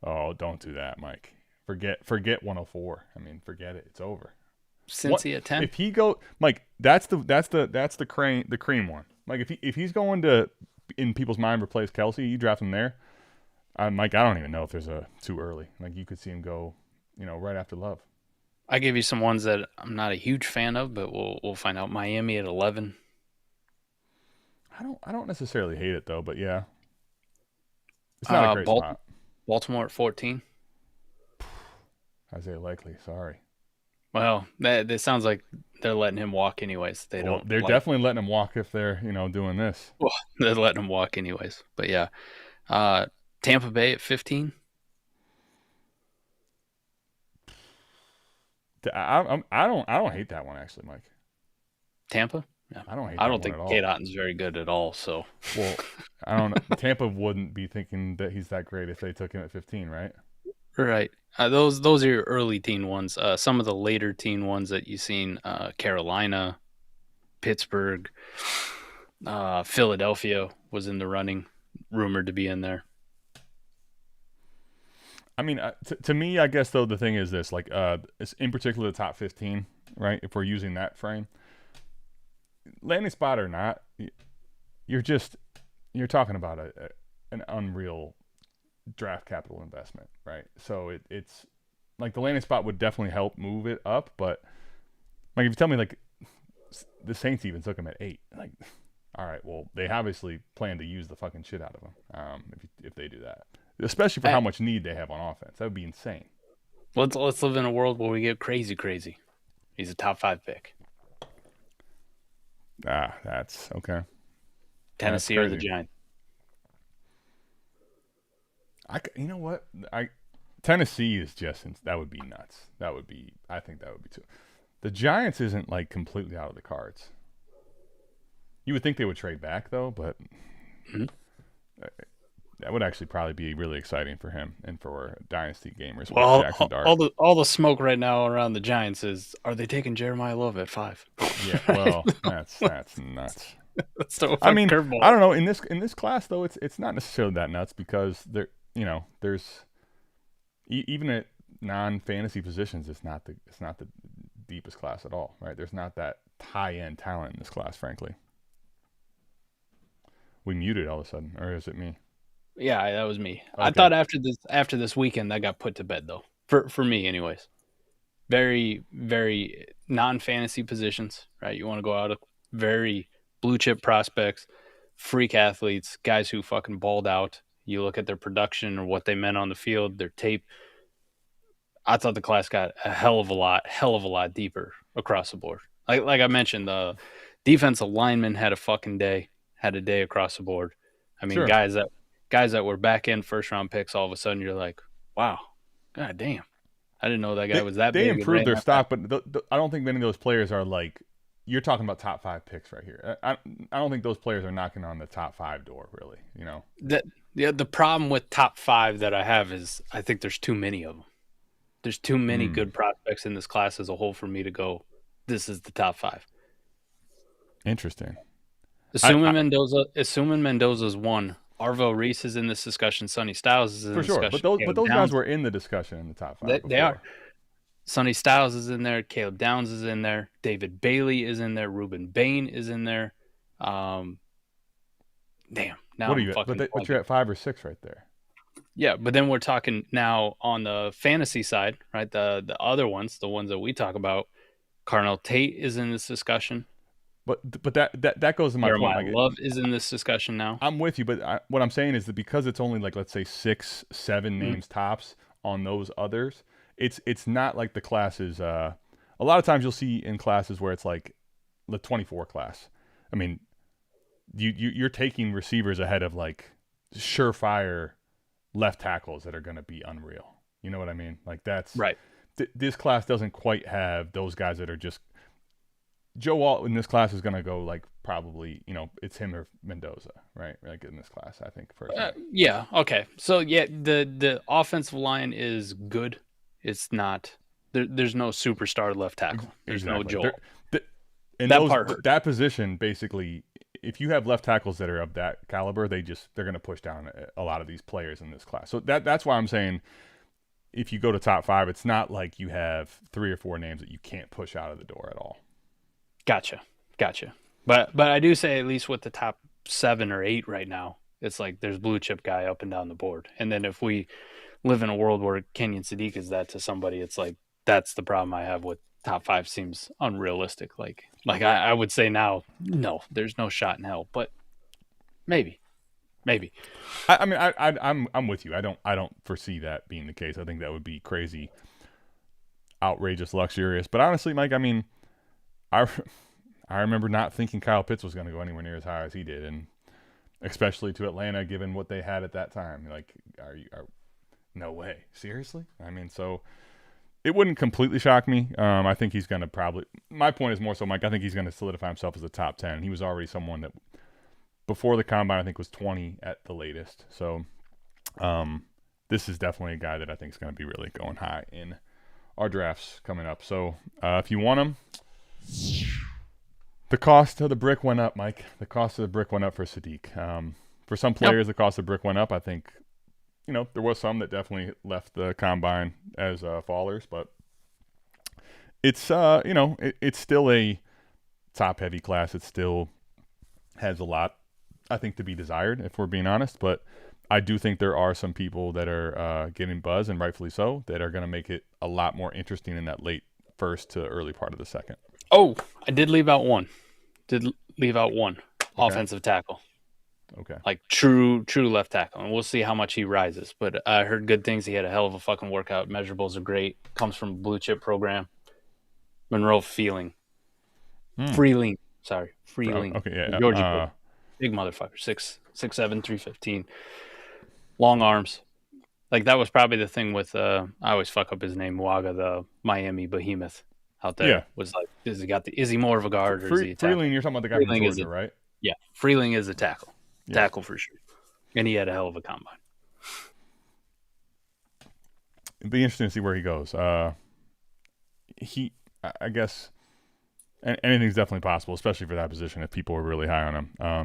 Oh, don't do that, Mike. Forget 104. I mean, forget it. It's over. Cincy at 10. If he go, Mike, that's the cream one. Like if he's going to, in people's mind, replace Kelsey, you draft him there. Mike, I don't even know if there's a too early. Like you could see him go, right after Love. I give you some ones that I'm not a huge fan of, but we'll find out. Miami at 11. I don't necessarily hate it though, but yeah, it's not a great spot. Baltimore at 14. Isaiah Likely, sorry. Well, that sounds like they're letting him walk anyways. They're definitely letting him walk if they're doing this. Well, they're letting him walk anyways. But yeah, Tampa Bay at 15. I don't hate that one actually, Mike. Tampa? Yeah. I don't think Kate Otton's very good at all. So, well, I don't know. Tampa wouldn't be thinking that he's that great if they took him at 15, right? Right. Those are your early teen ones. Some of the later teen ones that you've seen: Carolina, Pittsburgh, Philadelphia was in the running, rumored to be in there. I mean, to me, I guess, though, the thing is this, like, it's in particular the top 15, right? If we're using that frame, landing spot or not, you're talking about an unreal draft capital investment, right? So it's like the landing spot would definitely help move it up, but like if you tell me like the Saints even took him at 8, like, all right, well, they obviously plan to use the fucking shit out of him if they do that. Especially for how much need they have on offense. That would be insane. Let's live in a world where we get crazy. He's a top 5 pick. That's okay. Tennessee or the Giants? You know what? Tennessee is just, that would be nuts. I think that would be too. The Giants isn't like completely out of the cards. You would think they would trade back though, but that would actually probably be really exciting for him and for Dynasty gamers. Well, all the smoke right now around the Giants is, are they taking Jeremiah Love at 5? Yeah, well, that's nuts. I mean, curveball. I don't know. In this class though, it's not necessarily that nuts because there's even at non-fantasy positions, it's not the deepest class at all, right? There's not that high-end talent in this class, frankly. We muted all of a sudden, or is it me? Yeah, that was me. Okay. I thought after this weekend that got put to bed though. For me anyways. Very, very non-fantasy positions, right? You want to go out of very blue chip prospects, freak athletes, guys who fucking balled out. You look at their production or what they meant on the field, their tape. I thought the class got a hell of a lot deeper across the board. Like I mentioned, the defensive linemen had a day across the board. I mean, Sure. guys that were back end first round picks, all of a sudden you're like, wow, god damn, I didn't know that guy was that big. They improved their stock, but I don't think many of those players are like, you're talking about top 5 picks right here. I don't think those players are knocking on the top 5 door, really. You know, the problem with top 5 that I have is I think there's too many of them. There's too many good prospects in this class as a whole for me to go, this is the top 5. Interesting. Assuming Mendoza's one, Arvo Reese is in this discussion. Sonny Styles is in the discussion. For sure, but those guys were in the discussion in the top 5. They are. Sonny Styles is in there. Caleb Downs is in there. David Bailey is in there. Ruben Bain is in there. Damn. Now what are you at? But you're at 5 or 6 right there. Yeah, but then we're talking now on the fantasy side, right? The other ones, the ones that we talk about. Carnell Tate is in this discussion. But that goes to my point. Jeremiah Love is in this discussion now. I'm with you, but what I'm saying is that because it's only like, let's say 6, 7 names tops on those others, it's not like the classes. A lot of times you'll see in classes where it's like the 24 class. I mean, you're taking receivers ahead of like surefire left tackles that are going to be unreal. You know what I mean? Like that's right. This class doesn't quite have those guys that are just. Joe Walt in this class is going to go like probably, it's him or Mendoza, right? Like in this class, I think personally. Yeah. Okay. So yeah, the offensive line is good. It's not. There's no superstar left tackle. There's no Joel. That position basically, if you have left tackles that are of that caliber, they're going to push down a lot of these players in this class. So that's why I'm saying, if you go to top 5, it's not like you have 3 or 4 names that you can't push out of the door at all. Gotcha. But I do say, at least with the top 7 or 8 right now, it's like there's blue chip guy up and down the board. And then if we live in a world where Kenyon Sadiq is that to somebody, it's like that's the problem I have with top 5 seems unrealistic. Like I would say now, no, there's no shot in hell. But maybe. I mean, I'm with you. I don't foresee that being the case. I think that would be crazy, outrageous, luxurious. But honestly, Mike, I mean, I remember not thinking Kyle Pitts was going to go anywhere near as high as he did, and especially to Atlanta, given what they had at that time. Like, no way, seriously? I mean, so it wouldn't completely shock me. I think he's going to probably. My point is more so, Mike. I think he's going to solidify himself as a top 10. He was already someone that before the combine, I think was 20 at the latest. So, this is definitely a guy that I think is going to be really going high in our drafts coming up. So, if you want him. The cost of the brick went up, Mike. The cost of the brick went up for Sadiq. For some players, The cost of the brick went up. I think, there was some that definitely left the combine as fallers, but it's, it's still a top-heavy class. It still has a lot, I think, to be desired, if we're being honest. But I do think there are some people that are getting buzz, and rightfully so, that are going to make it a lot more interesting in that late first to early part of the second. Oh, I did leave out one. Offensive tackle. Okay. Like true left tackle. And we'll see how much he rises. But I heard good things. He had a hell of a fucking workout. Measurables are great. Comes from a blue chip program. Monroe Freeling. Freeling. Okay, yeah. Georgia. Big motherfucker. 6'7", 315. Long arms. Like that was probably the thing with I always fuck up his name, Waga, the Miami behemoth. Out there. Yeah. Was like, is he more of a guard or is he a tackle? Freeling, you're talking about the guy from Georgia, right? Yeah, Freeling is a tackle. Yeah. Tackle for sure. And he had a hell of a combine. It'd be interesting to see where he goes. I guess anything's definitely possible, especially for that position if people were really high on him. I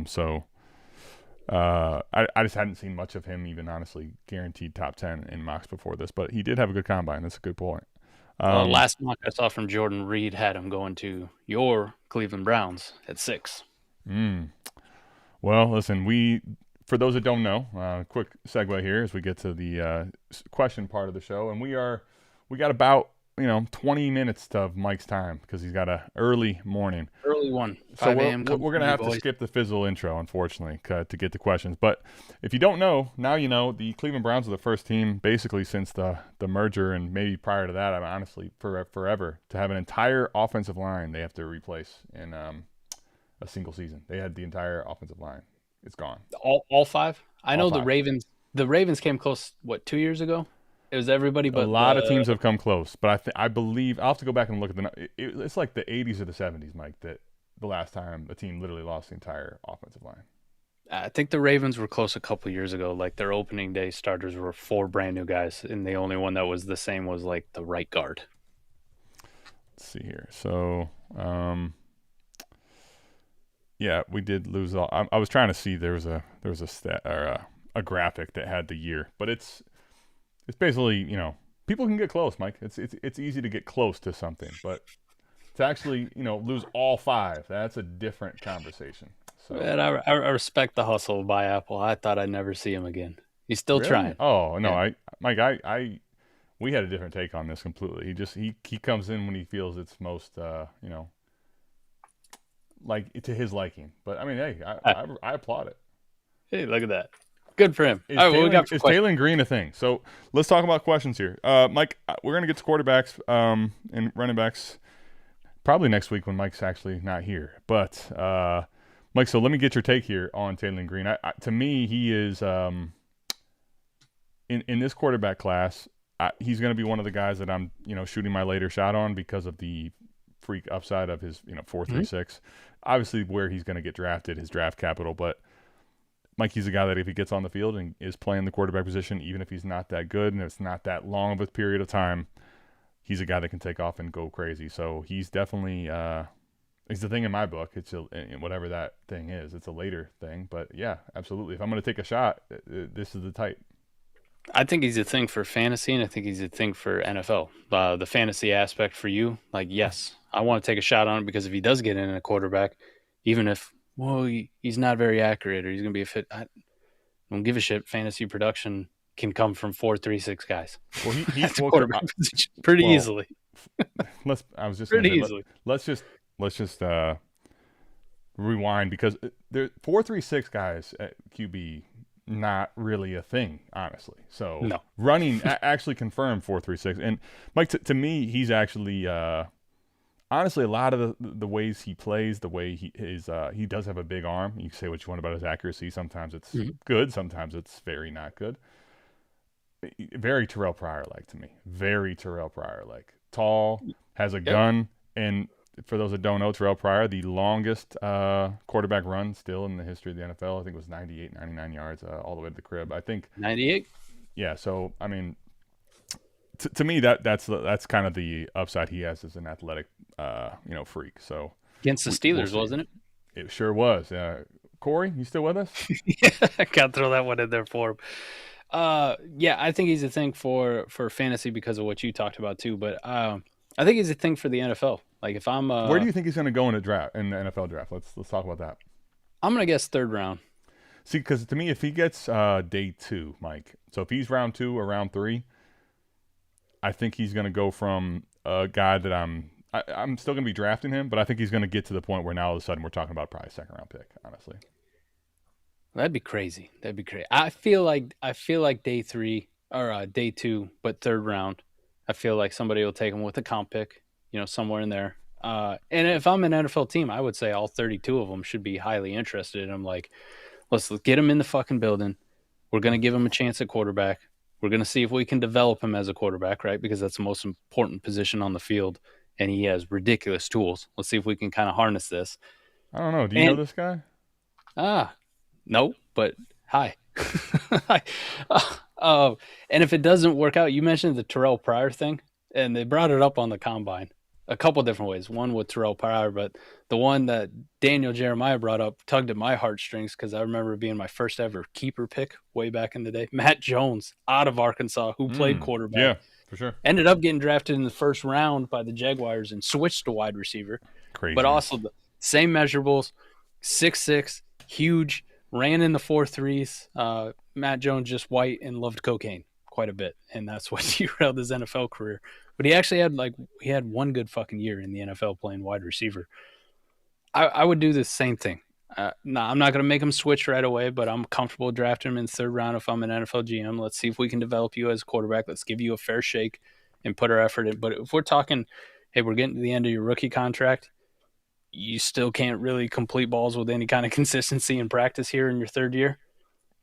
just hadn't seen much of him, even honestly, guaranteed top 10 in mocks before this, but he did have a good combine. That's a good point. Last mock I saw from Jordan Reed had him going to your Cleveland Browns at 6. Well, listen, for those that don't know, quick segue here as we get to the question part of the show, and we got about 20 minutes of Mike's time because he's got a early morning. Early one. 5 a.m. So we're going to have to skip the fizzle intro, unfortunately, to get the questions. But if you don't know, now you know. The Cleveland Browns are the first team basically since the merger, and maybe prior to that, honestly, forever, to have an entire offensive line they have to replace in a single season. They had the entire offensive line. It's gone. All five? I know 5. The Ravens came close, 2 years ago? It was everybody but a lot of teams have come close, but I believe I'll have to go back and look at it's like the 80s or the 70s, Mike, that the last time a team literally lost the entire offensive line. I think the Ravens were close a couple of years ago. Like their opening day starters were 4 brand new guys, and the only one that was the same was like the right guard. Let's see here. So, yeah, we did lose all. I was trying to see there was a stat or a graphic that had the year, but it's basically, people can get close, Mike. It's easy to get close to something, but to actually, lose all 5, that's a different conversation. So, and I respect the hustle by Apple. I thought I'd never see him again. He's still trying. Oh no, yeah. Mike, we had a different take on this completely. He comes in when he feels it's most, like to his liking. But I mean, hey, I applaud it. Hey, look at that. Good for him. Is Taylen Green a thing? So let's talk about questions here. Mike, we're going to get to quarterbacks and running backs probably next week when Mike's actually not here. But, Mike, so let me get your take here on Taylen Green. To me, he is in this quarterback class, he's going to be one of the guys that I'm, shooting my later shot on because of the freak upside of his, 4.36. Obviously, where he's going to get drafted, his draft capital, but Mike, he's a guy that if he gets on the field and is playing the quarterback position, even if he's not that good and it's not that long of a period of time, he's a guy that can take off and go crazy. So he's definitely he's the thing in my book. It's whatever that thing is. It's a later thing, but yeah, absolutely. If I'm going to take a shot, this is the type. I think he's a thing for fantasy, and I think he's a thing for NFL. The fantasy aspect for you, like, yes, I want to take a shot on it because if he does get in a quarterback, even if he's not very accurate or he's going to be a fit, I don't give a shit. Fantasy production can come from 4.36 guys. Well, he's quarterback position pretty easily. Let's just rewind because there 4.36 guys at QB. Not really a thing, honestly. So no. Running actually confirmed 4.36, and Mike, to me, he's actually honestly a lot of the ways he plays, the way he does have a big arm. You can say what you want about his accuracy. Sometimes it's good, sometimes it's very not good. Very Terrell Pryor like to me. Very Terrell Pryor like. Tall, has a gun, and for those that don't know, Terrell Pryor, the longest quarterback run still in the history of the NFL. I think it was 98, 99 yards all the way to the crib. I think 98. Yeah, so I mean, to me that's kind of the upside he has as an athletic, freak. So against the Steelers, wasn't it? It sure was. Corey, you still with us? Yeah, I gotta throw that one in there for him. Yeah, I think he's a thing for fantasy because of what you talked about too. But I think he's a thing for the NFL. Like if I'm, where do you think he's going to go in the NFL draft? Let's talk about that. I'm going to guess 3rd round. See, because to me, if he gets day 2, Mike, so if he's round 2 or round 3, I think he's going to go from a guy that I'm still going to be drafting him, but I think he's going to get to the point where now all of a sudden we're talking about probably a 2nd round pick. Honestly, that'd be crazy. I feel like day 3 or day 2, but 3rd round. I feel like somebody will take him with a comp pick. Somewhere in there. And if I'm an NFL team, I would say all 32 of them should be highly interested. I'm like, let's get him in the fucking building. We're going to give him a chance at quarterback. We're going to see if we can develop him as a quarterback, right? Because that's the most important position on the field. And he has ridiculous tools. Let's see if we can kind of harness this. I don't know. Do you know this guy? No, but hi. And if it doesn't work out, you mentioned the Terrell Pryor thing, and they brought it up on the combine. A couple different ways. One with Terrell Pryor, but the one that Daniel Jeremiah brought up tugged at my heartstrings because I remember being my first ever keeper pick way back in the day. Matt Jones out of Arkansas, who played quarterback. Yeah, for sure. Ended up getting drafted in the 1st round by the Jaguars and switched to wide receiver. Crazy. But also the same measurables, 6'6", huge, ran in the 4.3s. Matt Jones just white and loved cocaine quite a bit, and that's what derailed his NFL career. But he actually had one good fucking year in the NFL playing wide receiver. I would do the same thing. No, I'm not going to make him switch right away, but I'm comfortable drafting him in third round if I'm an NFL GM. Let's see if we can develop you as a quarterback. Let's give you a fair shake and put our effort in. But if we're talking, hey, we're getting to the end of your rookie contract, you still can't really complete balls with any kind of consistency in practice here in your third year.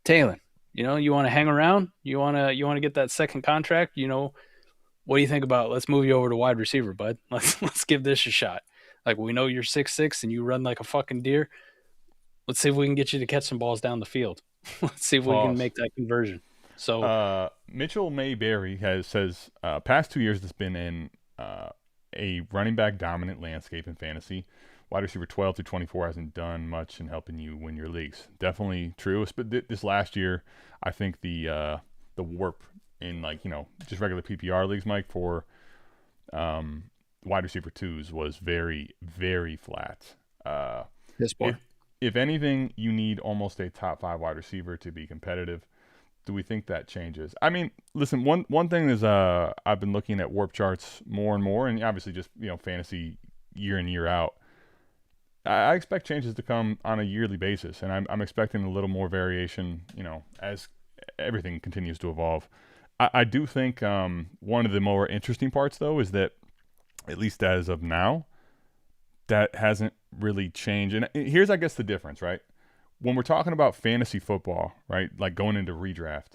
Taylor, you want to hang around? You want to get that second contract? What do you think about let's move you over to wide receiver, bud? Let's give this a shot. Like, we know you're 6'6" and you run like a fucking deer. Let's see if we can get you to catch some balls down the field. Let's see if we can make that conversion. So Mitchell Mayberry says past 2 years it's been in a running back dominant landscape in fantasy. Wide receiver 12 through 24 hasn't done much in helping you win your leagues. Definitely true. But this last year, I think the warp in just regular PPR leagues, Mike, for wide receiver twos was very, very flat. Yes, boy. If anything, you need almost a top 5 wide receiver to be competitive. Do we think that changes? I mean, listen, one thing is I've been looking at warp charts more and more, and obviously just fantasy year in, year out. I expect changes to come on a yearly basis, and I'm expecting a little more variation, as everything continues to evolve. I do think one of the more interesting parts, though, is that, at least as of now, that hasn't really changed. And here's, I guess, the difference, right? When we're talking about fantasy football, right, like going into redraft,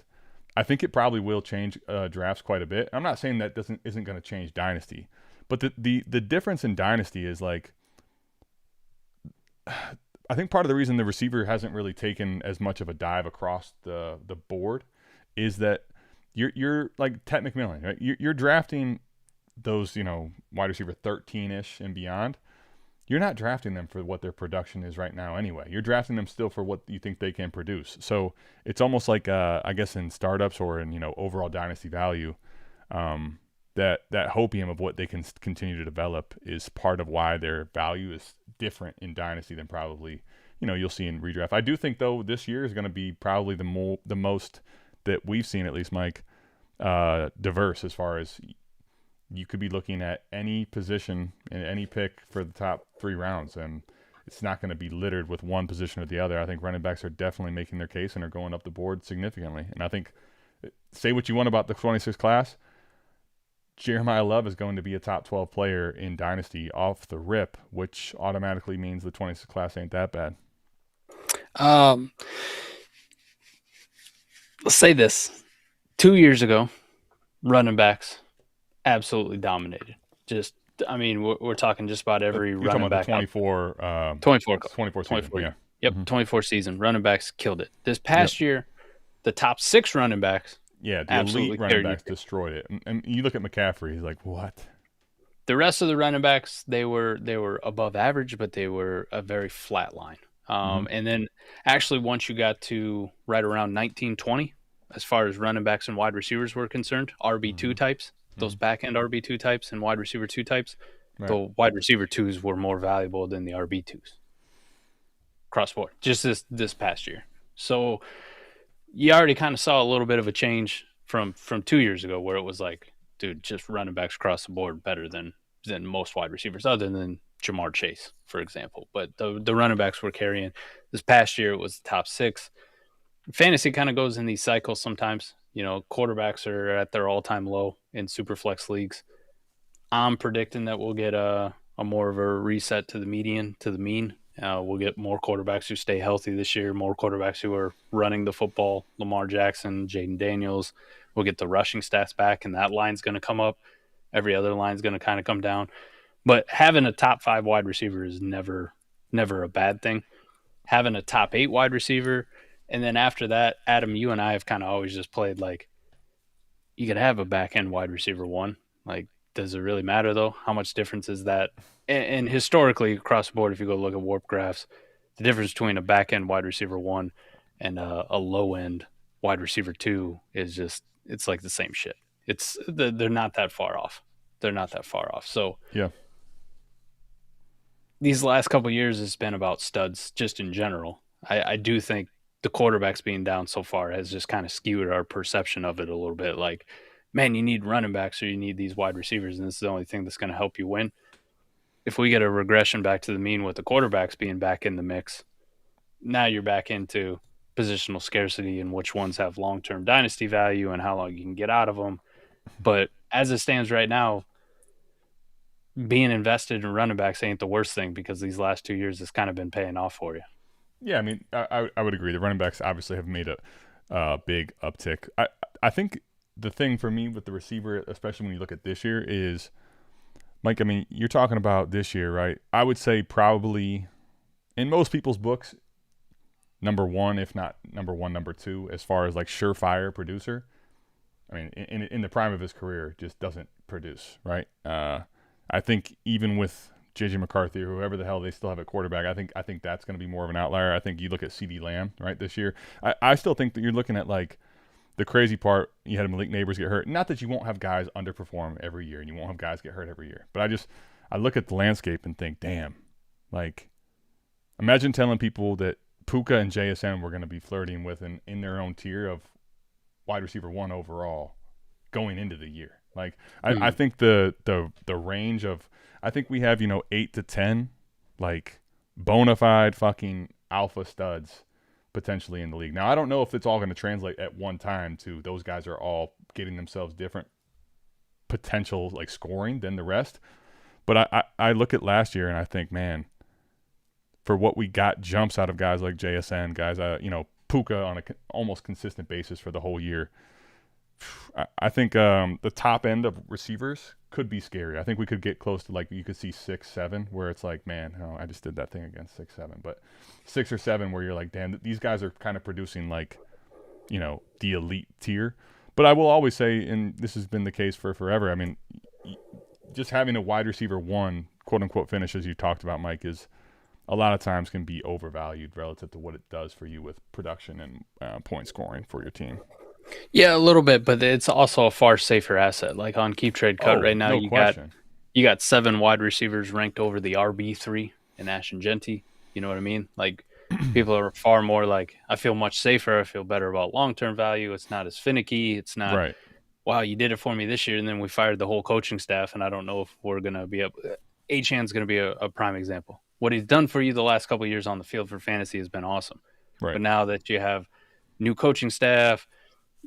I think it probably will change drafts quite a bit. I'm not saying that isn't going to change Dynasty, but the difference in Dynasty is like, I think part of the reason the receiver hasn't really taken as much of a dive across the board is that you're like Ted McMillan, right? You're drafting those, wide receiver 13-ish and beyond. You're not drafting them for what their production is right now anyway. You're drafting them still for what you think they can produce. So it's almost like, I guess, in startups or in, overall dynasty value, that hopium of what they can continue to develop is part of why their value is different in dynasty than probably, you'll see in redraft. I do think, though, this year is going to be probably the most that we've seen, at least, Mike, diverse as far as you could be looking at any position and any pick for the top 3 rounds, and it's not going to be littered with one position or the other. I think running backs are definitely making their case and are going up the board significantly. And I think, say what you want about the 26 class, Jeremiah Love is going to be a top 12 player in Dynasty off the rip, which automatically means the 26 class ain't that bad. Let's say this. 2 years ago, running backs absolutely dominated. We're talking just about every running back. 24 season, yeah. Yep, 24 season. Running backs killed it. This past year, the top 6 running backs, the elite running backs destroyed it. And you look at McCaffrey, he's like, what? The rest of the running backs, they were above average, but they were a very flat line. And then actually once you got to right around 1920, as far as running backs and wide receivers were concerned, RB2 types, those back-end RB2 types and wide receiver 2 types, the wide receiver 2s were more valuable than the RB2s. Cross board, just this past year. So you already kind of saw a little bit of a change from 2 years ago where it was like, dude, just running backs across the board better than most wide receivers, other than Jamar Chase, for example. But the running backs were carrying. This past year, it was the top 6. Fantasy kind of goes in these cycles sometimes. Quarterbacks are at their all-time low in Superflex leagues. I'm predicting that we'll get a more of a reset to the median, to the mean. We'll get more quarterbacks who stay healthy this year, more quarterbacks who are running the football, Lamar Jackson, Jaden Daniels. We'll get the rushing stats back, and that line's going to come up. Every other line's going to kind of come down. But having a top 5 wide receiver is never a bad thing. Having a top 8 wide receiver, and then after that, Adam, you and I have kind of always just played like, you could have a back-end wide receiver 1. Like, does it really matter, though? How much difference is that? And historically, across the board, if you go look at warp graphs, the difference between a back-end wide receiver 1 and a low-end wide receiver 2 is just, it's like the same shit. They're not that far off. So yeah, these last couple of years has been about studs just in general. I do think the quarterbacks being down so far has just kind of skewed our perception of it a little bit. Like, man, you need running backs or you need these wide receivers, and this is the only thing that's going to help you win. If we get a regression back to the mean with the quarterbacks being back in the mix, now you're back into positional scarcity and which ones have long-term dynasty value and how long you can get out of them. But as it stands right now, being invested in running backs ain't the worst thing because these last 2 years has kind of been paying off for you. Yeah, I mean, I would agree. The running backs obviously have made a big uptick. I think the thing for me with the receiver, especially when you look at this year, is, Mike, I mean, you're talking about this year, right? I would say probably in most people's books, number one, if not number one, number two, as far as like surefire producer. I mean, in the prime of his career, just doesn't produce, right? I think even with J.J. McCarthy or whoever the hell they still have at quarterback, I think that's going to be more of an outlier. I think you look at CeeDee Lamb, right, this year. I still think that you're looking at, like, the crazy part, you had Malik Neighbors get hurt. Not that you won't have guys underperform every year and you won't have guys get hurt every year. But I look at the landscape and think, damn, like, imagine telling people that Puka and JSN were going to be flirting with in their own tier of wide receiver one overall going into the year. Like, I think the range of, I think we have, 8 to 10, like, bona fide fucking alpha studs potentially in the league. Now, I don't know if it's all going to translate at one time to those guys are all getting themselves different potential, like, scoring than the rest. But I look at last year and I think, man, for what we got jumps out of guys like JSN, guys, Puka on a almost consistent basis for the whole year. I think the top end of receivers could be scary. I think we could get close to, like, you could see 6, 7, where it's like, man, I just did that thing against 6, 7. But 6 or 7 where you're like, damn, these guys are kind of producing, like, the elite tier. But I will always say, and this has been the case for forever, I mean, just having a wide receiver one, quote-unquote, finish, as you talked about, Mike, is a lot of times can be overvalued relative to what it does for you with production and point scoring for your team. Yeah, a little bit, but it's also a far safer asset. Like on Keep Trade Cut right now, you got 7 wide receivers ranked over the RB3 in Ashton Genty. You know what I mean? Like, people are far more like, I feel much safer. I feel better about long-term value. It's not as finicky. It's not, right, wow, you did it for me this year, and then we fired the whole coaching staff, and I don't know if we're going to be up. Achan's going to be a prime example. What he's done for you the last couple of years on the field for fantasy has been awesome. Right. But now that you have new coaching staff,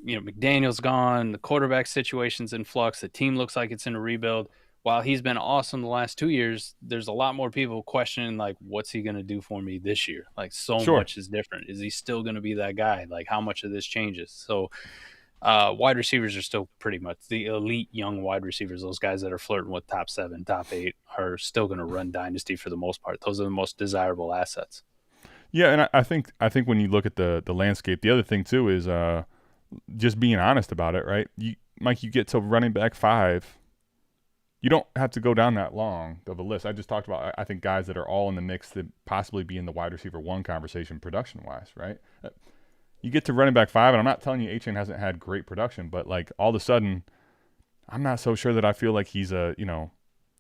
McDaniel's gone, the quarterback situation's in flux, the team looks like it's in a rebuild. While he's been awesome the last 2 years, there's a lot more people questioning, like, what's he going to do for me this year? Like, much is different. Is he still going to be that guy? Like, how much of this changes? So wide receivers are still pretty much the elite young wide receivers. Those guys that are flirting with top 7, top 8 are still going to run Dynasty for the most part. Those are the most desirable assets. Yeah, and I think when you look at the landscape, the other thing too is just being honest about it, right? Mike, you get to running back 5, you don't have to go down that long of a list. I just talked about, I think, guys that are all in the mix that possibly be in the wide receiver 1 conversation production-wise, right? You get to running back 5, and I'm not telling you Achan hasn't had great production, but, like, all of a sudden, I'm not so sure that I feel like he's a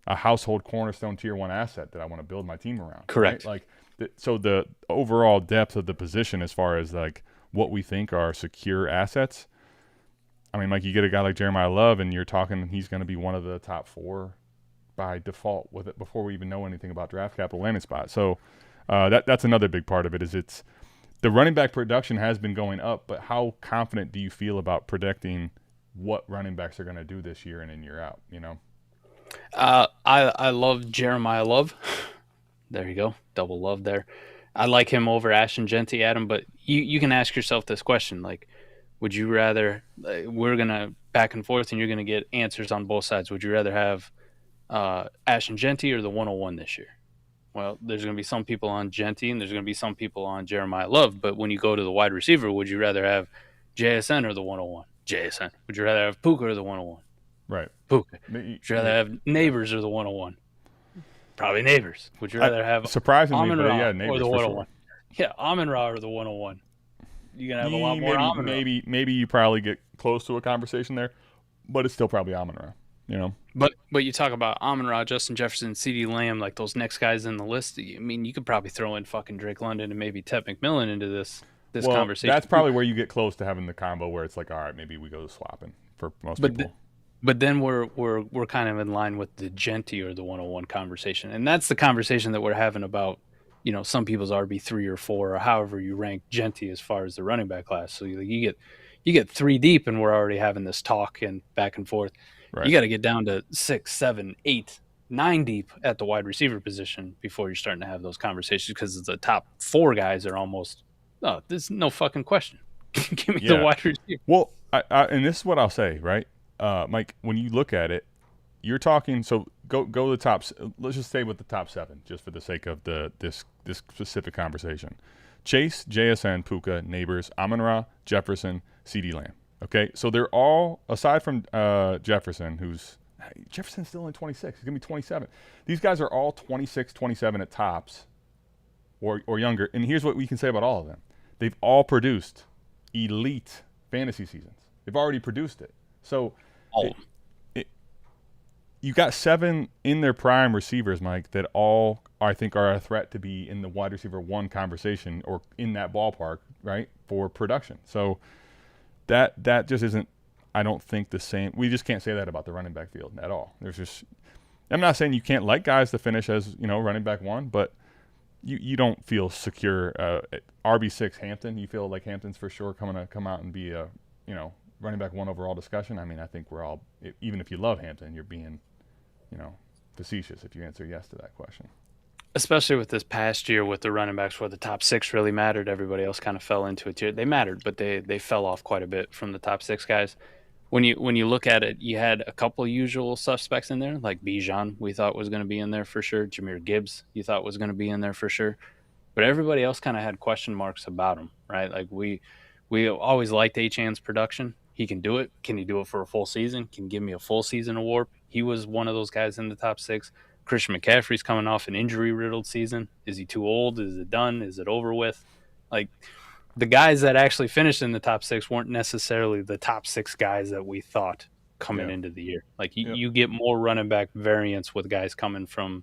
household cornerstone tier 1 asset that I want to build my team around. Correct. Right? Like, so the overall depth of the position as far as, like, what we think are secure assets, I mean, Mike, you get a guy like Jeremiah Love, and you're talking he's going to be one of the top 4 by default with it before we even know anything about draft capital landing spot. So that's another big part of it. Is it's the running back production has been going up, but how confident do you feel about predicting what running backs are going to do this year in and year out? I love Jeremiah Love. There you go, double love there. I like him over Ashton Genty, Adam, but you can ask yourself this question, like, would you rather, we're going to back and forth and you're going to get answers on both sides. Would you rather have Ashton Genty or the 101 this year? Well, there's going to be some people on Genty and there's going to be some people on Jeremiah Love, but when you go to the wide receiver, would you rather have JSN or the 101? JSN. Would you rather have Puka or the 101? Right. Puka. Would you rather have Neighbors or the 101? Probably Neighbors. Would you rather have surprisingly, but yeah, Neighbors or the 101? Sure. Yeah, Amon-Ra or the 101. You're gonna have a lot more Amon-Ra. Maybe you probably get close to a conversation there, but it's still probably Amon-Ra. But you talk about Amon-Ra, Justin Jefferson, CeeDee Lamb, like those next guys in the list. I mean, you could probably throw in fucking Drake London and maybe Ted McMillan into this this conversation. That's probably where you get close to having the combo where it's like, all right, maybe we go to swapping for most people. But then we're kind of in line with the Genty or the 101 conversation, and that's the conversation that we're having about, some people's RB3 or 4 or however you rank Genty as far as the running back class. So you get 3 deep, and we're already having this talk and back and forth. Right. You got to get down to 6, 7, 8, 9 deep at the wide receiver position before you're starting to have those conversations, because the top 4 guys are almost, there's no fucking question. Give me the wide receiver. Well, and this is what I'll say, right? Mike, when you look at it, you're talking. So go to the top. Let's just stay with the top 7, just for the sake of this specific conversation. Chase, JSN, Puka, Neighbors, Amon-Ra, Jefferson, CD Lamb. Okay, so they're all, aside from Jefferson's still only 26. He's gonna be 27. These guys are all 26, 27 at tops, or younger. And here's what we can say about all of them: they've all produced elite fantasy seasons. They've already produced it. So. You got 7 in their prime receivers, Mike, that all I think are a threat to be in the wide receiver 1 conversation or in that ballpark, right, for production. So that just isn't, I don't think, the same. We just can't say that about the running back field at all. I'm not saying you can't like guys to finish as, running back 1, but you don't feel secure. RB6 Hampton, you feel like Hampton's for sure come out and be a, running back 1 overall discussion. I mean, I think we're all, even if you love Hampton, you're being, facetious if you answer yes to that question. Especially with this past year with the running backs where the top 6 really mattered. Everybody else kind of fell into it. They mattered, but they fell off quite a bit from the top 6 guys. When you look at it, you had a couple of usual suspects in there, like Bijan, we thought was going to be in there for sure. Jahmyr Gibbs, you thought was going to be in there for sure. But everybody else kind of had question marks about him, right? Like we always liked Achane's production. He can do it. Can he do it for a full season? Can he give me a full season of warp? He was one of those guys in the top 6. Christian McCaffrey's coming off an injury-riddled season. Is he too old? Is it done? Is it over with? Like, the guys that actually finished in the top 6 weren't necessarily the top 6 guys that we thought coming into the year. Like, you get more running back variance with guys coming from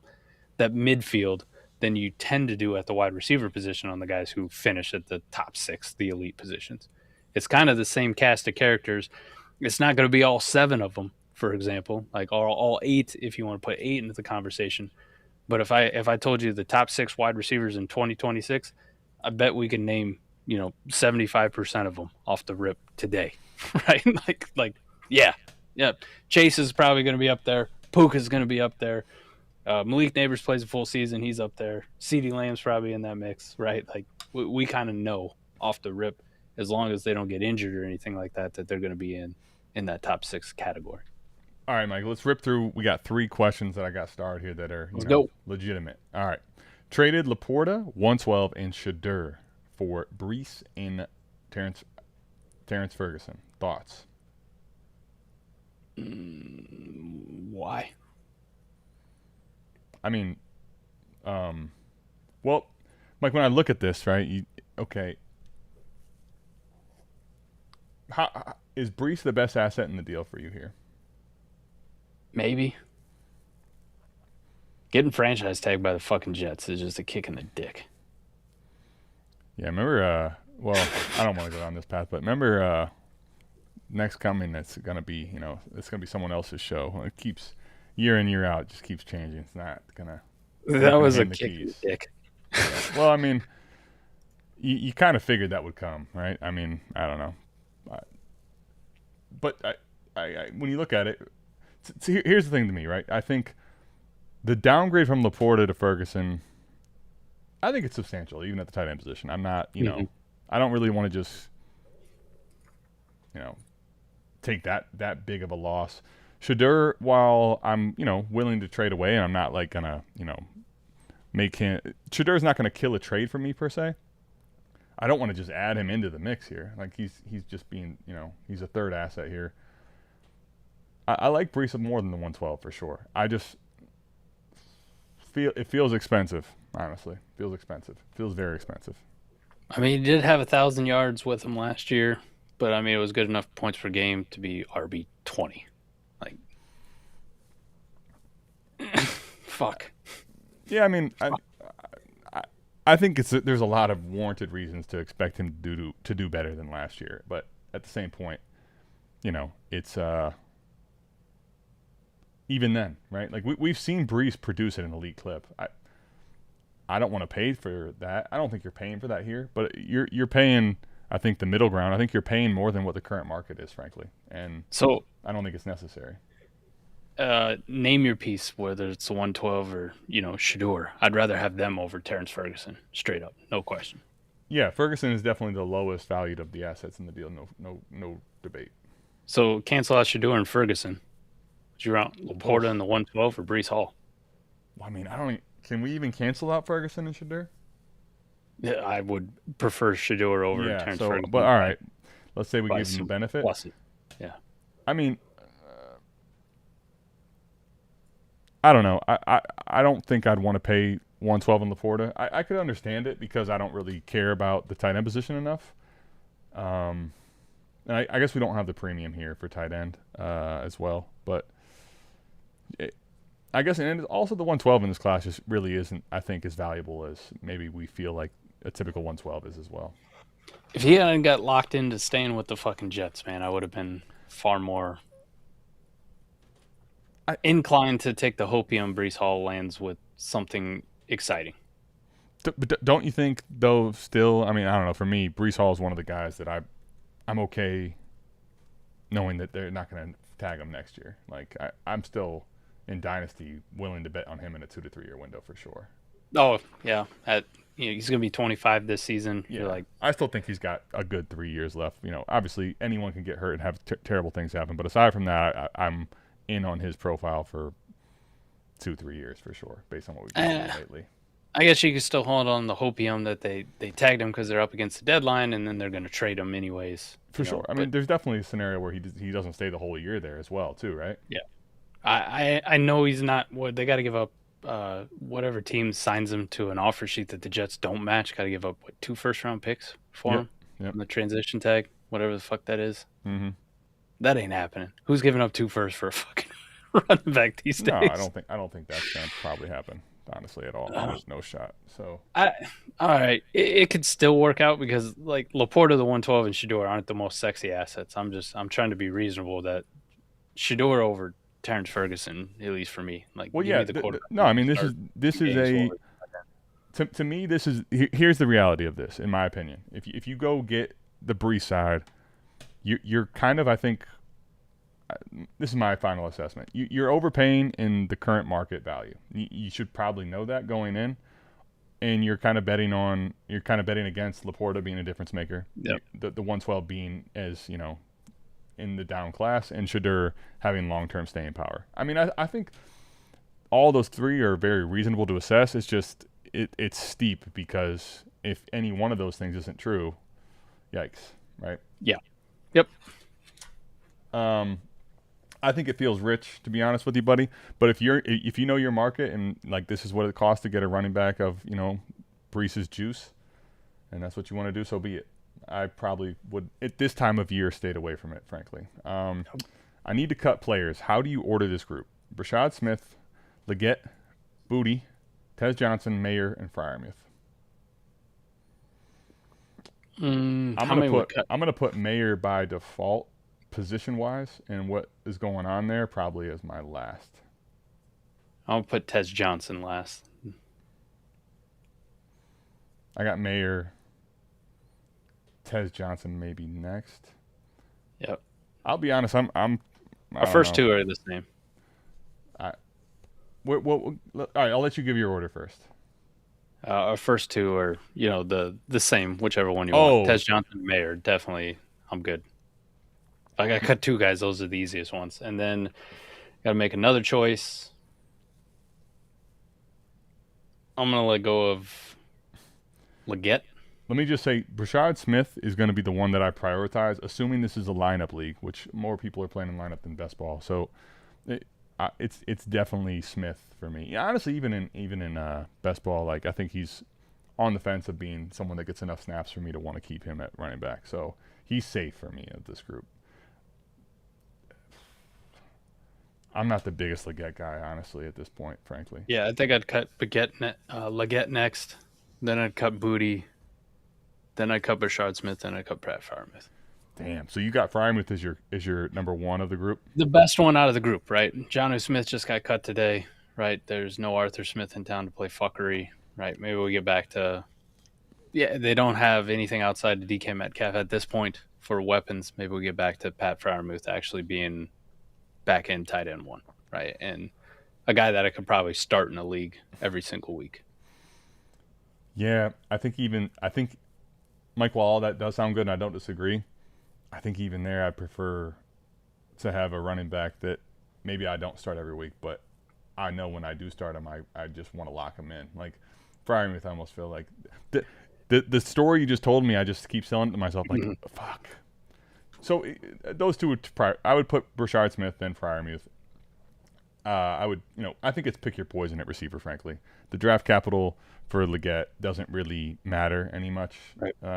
that midfield than you tend to do at the wide receiver position on the guys who finish at the top 6, the elite positions. It's kind of the same cast of characters. It's not going to be all 7 of them, for example, like all 8 if you want to put 8 into the conversation. But if I told you the top 6 wide receivers in 2026, I bet we can name 75% of them off the rip today, right? Yeah. Chase is probably going to be up there. Puka is going to be up there. Malik Neighbors plays a full season. He's up there. CD Lamb's probably in that mix, right? Like we kind of know off the rip, as long as they don't get injured or anything like that, that they're going to be in that top 6 category. All right, Mike, let's rip through. We got 3 questions that I got started here that are legitimate. All right. Traded Laporta, 112, and Shadur for Brees and Terrence Ferguson. Thoughts? Why? I mean, well, Mike, when I look at this, right, how is Brees the best asset in the deal for you here? Maybe. Getting franchise tagged by the fucking Jets is just a kick in the dick. Yeah, remember, well, I don't want to go down this path, but remember next coming that's going to be, it's going to be someone else's show. It keeps, year in, year out, just keeps changing. It's not going to. That was a kick in the dick. Yeah. Well, I mean, you kind of figured that would come, right? I mean, I don't know. But I when you look at it, here's the thing to me, right? I think the downgrade from Laporta to Ferguson, I think it's substantial, even at the tight end position. I'm not, I don't really want to just, take that big of a loss. Shadur, while I'm, willing to trade away, and I'm not like gonna, make him. Shadur's not gonna kill a trade for me per se. I don't want to just add him into the mix here. Like he's just being, he's a third asset here. I like Brees more than the 112 for sure. I just it feels expensive, honestly. Feels expensive. Feels very expensive. I mean, he did have 1,000 yards with him last year, but I mean, it was good enough points per game to be RB 20. Like, fuck. Yeah, I mean, I think there's a lot of warranted reasons to expect him to do better than last year. But at the same point, it's even then, right? Like we've seen Brees produce at an elite clip. I don't want to pay for that. I don't think you're paying for that here, but you're paying. I think the middle ground. I think you're paying more than what the current market is, frankly, and so I don't think it's necessary. Name your piece, whether it's the 112 or Shador. I'd rather have them over Terrence Ferguson, straight up, no question. Yeah, Ferguson is definitely the lowest valued of the assets in the deal. No debate. So cancel out Shador and Ferguson. Do you want Laporta in the 112 or Brees Hall? Well, I mean, I don't. Can we even cancel out Ferguson and Shador? Yeah, I would prefer Shador over Terrence Ferguson. But all right, let's say we give him the benefit. Plus it. Yeah. I mean, I don't know. I don't think I'd want to pay 112 on Laporta. I could understand it because I don't really care about the tight end position enough. And I guess we don't have the premium here for tight end as well, but I guess, and also the 112 in this class just really isn't, I think, as valuable as maybe we feel like a typical 112 is as well. If he hadn't got locked into staying with the fucking Jets, man, I would have been far more inclined to take the hopium Brees Hall lands with something exciting. But don't you think, though, still, I mean, I don't know, for me, Brees Hall is one of the guys that I'm okay knowing that they're not going to tag him next year. Like, I'm still in Dynasty willing to bet on him in a 2 to 3 year window for sure. Oh, yeah. He's going to be 25 this season. Yeah. I still think he's got a good 3 years left. Obviously anyone can get hurt and have terrible things happen. But aside from that, I'm in on his profile for 2-3 years for sure, based on what we've done lately. I guess you could still hold on the hopium that they tagged him because they're up against the deadline, and then they're going to trade him anyways. For sure. I mean, there's definitely a scenario where he doesn't stay the whole year there as well, too, right? Yeah. I know he's not. They got to give up whatever team signs him to an offer sheet that the Jets don't match. Got to give up 2 first-round picks for him on the transition tag, whatever the fuck that is. Mm-hmm. That ain't happening. Who's giving up 2 firsts for a fucking running back these days? No, I don't think that's gonna probably happen. Honestly, at all. There's no shot. So all right, it could still work out because like Laporta, the 112, and Shador aren't the most sexy assets. I'm trying to be reasonable that Shador over Terrence Ferguson, at least for me. Like, well, yeah. No, I mean this is a to me this is here's the reality of this, in my opinion. If you go get the Brees side, you're kind of, I think, this is my final assessment. You're overpaying in the current market value. You should probably know that going in, and you're kind of betting against Laporta being a difference maker. Yep. The 112 being as in the down class, and Shador having long-term staying power. I mean, I think all those 3 are very reasonable to assess. It's just it's steep because if any one of those things isn't true, yikes, right? Yeah. Yep. I think it feels rich, to be honest with you, buddy. But if you know your market and like this is what it costs to get a running back of Brees's juice, and that's what you want to do, so be it. I probably would at this time of year stayed away from it, frankly. I need to cut players. How do you order this group? Brashad Smith, Leggett, Booty, Tez Johnson, Mayer, and Freiermuth. I'm gonna put Mayer by default, position wise, and what is going on there probably as my last. I'll put Tez Johnson last. I got Mayer, Tez Johnson maybe next. Yep. I'll be honest. Our first 2 are the same. All right. I'll let you give your order first. Our first 2 are the same, whichever one you want. Tez Johnson, Mayer, definitely. I'm good. I got to cut 2 guys. Those are the easiest ones, and then got to make another choice. I'm gonna let go of Leggett. Let me just say, Brashad Smith is going to be the one that I prioritize, assuming this is a lineup league, which more people are playing in lineup than best ball. So it's definitely Smith for me. Yeah, honestly, even in best ball, like I think he's on the fence of being someone that gets enough snaps for me to want to keep him at running back. So he's safe for me of this group. I'm not the biggest Leggett guy, honestly, at this point, frankly. Yeah, I think I'd cut Leggett next. Then I'd cut Booty. Then I'd cut Brashard Smith. Then I'd cut Pratt Freiermuth. Damn. So you got Freiermuth as your number one of the group? The best one out of the group, right? Jonnu Smith just got cut today, right? There's no Arthur Smith in town to play fuckery, right? Maybe we get back to, they don't have anything outside of DK Metcalf at this point for weapons. Maybe we get back to Pat Freiermuth actually being back end tight end one, right? And a guy that I could probably start in the league every single week. Yeah, I think Mike, while all that does sound good and I don't disagree, I think even there I'd prefer to have a running back that maybe I don't start every week, but I know when I do start him, I just want to lock him in. Like Freiermuth, I almost feel like the story you just told me, I just keep selling it to myself like, fuck. So those two, I would put Brashard Smith, then Freiermuth. I would, I think it's pick your poison at receiver, frankly. The draft capital for Leggett doesn't really matter any much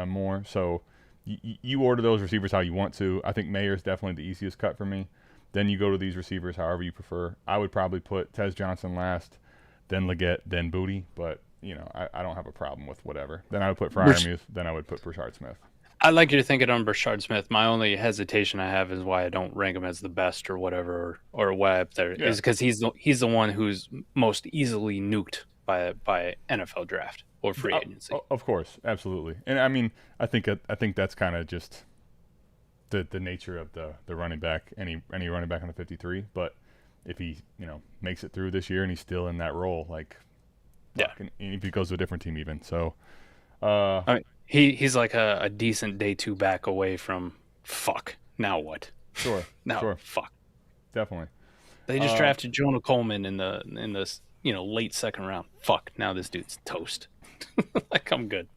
more. So you order those receivers how you want to. I think Mayer's definitely the easiest cut for me. Then you go to these receivers however you prefer. I would probably put Tez Johnson last, then Leggett, then Booty. But, I don't have a problem with whatever. Then I would put Freiermuth, then I would put Brashard Smith. I like your thinking on Brashard Smith. My only hesitation I have is why I don't rank him as the best or whatever or way up there is because he's the one who's most easily nuked by NFL draft or free agency. Of course, absolutely. And I mean, I think that's kind of just the nature of the running back, any running back on the 53. But if he makes it through this year and he's still in that role, like and if he goes to a different team even, so I mean, he's like a decent day two back away from fuck. Now what? Sure. Fuck. Definitely. They just drafted Jonah Coleman in the late second round. Fuck. Now this dude's toast. Like I'm good.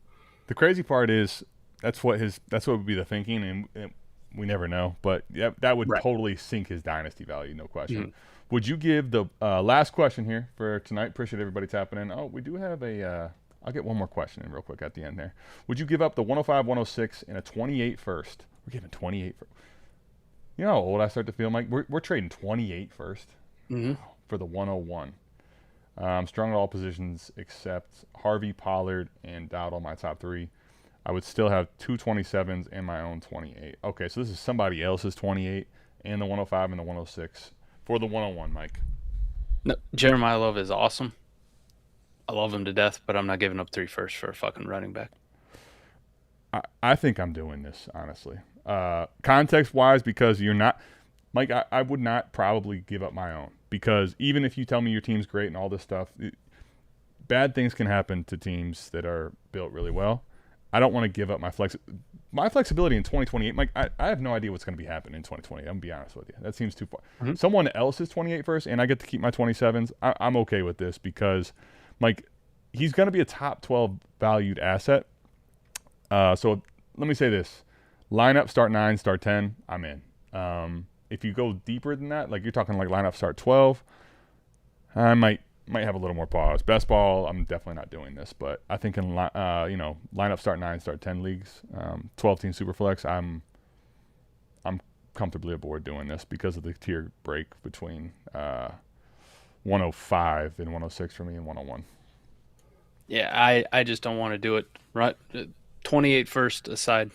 The crazy part is that's what would be the thinking, and we never know. But that would totally sink his dynasty value, no question. Mm-hmm. Would you give the last question here for tonight? Appreciate everybody tapping in. Oh, we do have a. I'll get one more question in real quick at the end there. Would you give up the 105, 106, and a 28 first? We're giving 28 first. You know how old I start to feel, Mike? We're trading 28 first for the 101. Strong at all positions except Harvey, Pollard, and Dowd on my top three. I would still have two 27s and my own 28. Okay, so this is somebody else's 28 and the 105 and the 106 for the 101, Mike. No, Jeremiah Love is awesome. I love him to death, but I'm not giving up 3 firsts for a fucking running back. I think I'm doing this, honestly. Context-wise, because you're not – Mike, I would not probably give up my own because even if you tell me your team's great and all this stuff, bad things can happen to teams that are built really well. I don't want to give up my flexibility in 2028. Mike, I have no idea what's going to be happening in 2020. I'm going to be honest with you. That seems too far. Mm-hmm. Someone else's 28 first, and I get to keep my 27s. I'm okay with this because – Mike, he's going to be a top 12 valued asset. So let me say this. Lineup, start 9, start 10, I'm in. If you go deeper than that, like you're talking like lineup, start 12, I might have a little more pause. Best ball, I'm definitely not doing this. But I think in lineup, start 9, start 10 leagues, 12-team Superflex, I'm comfortably aboard doing this because of the tier break between 105 and 106 for me and 101. Yeah, I just don't want to do it. Right, 28 first aside,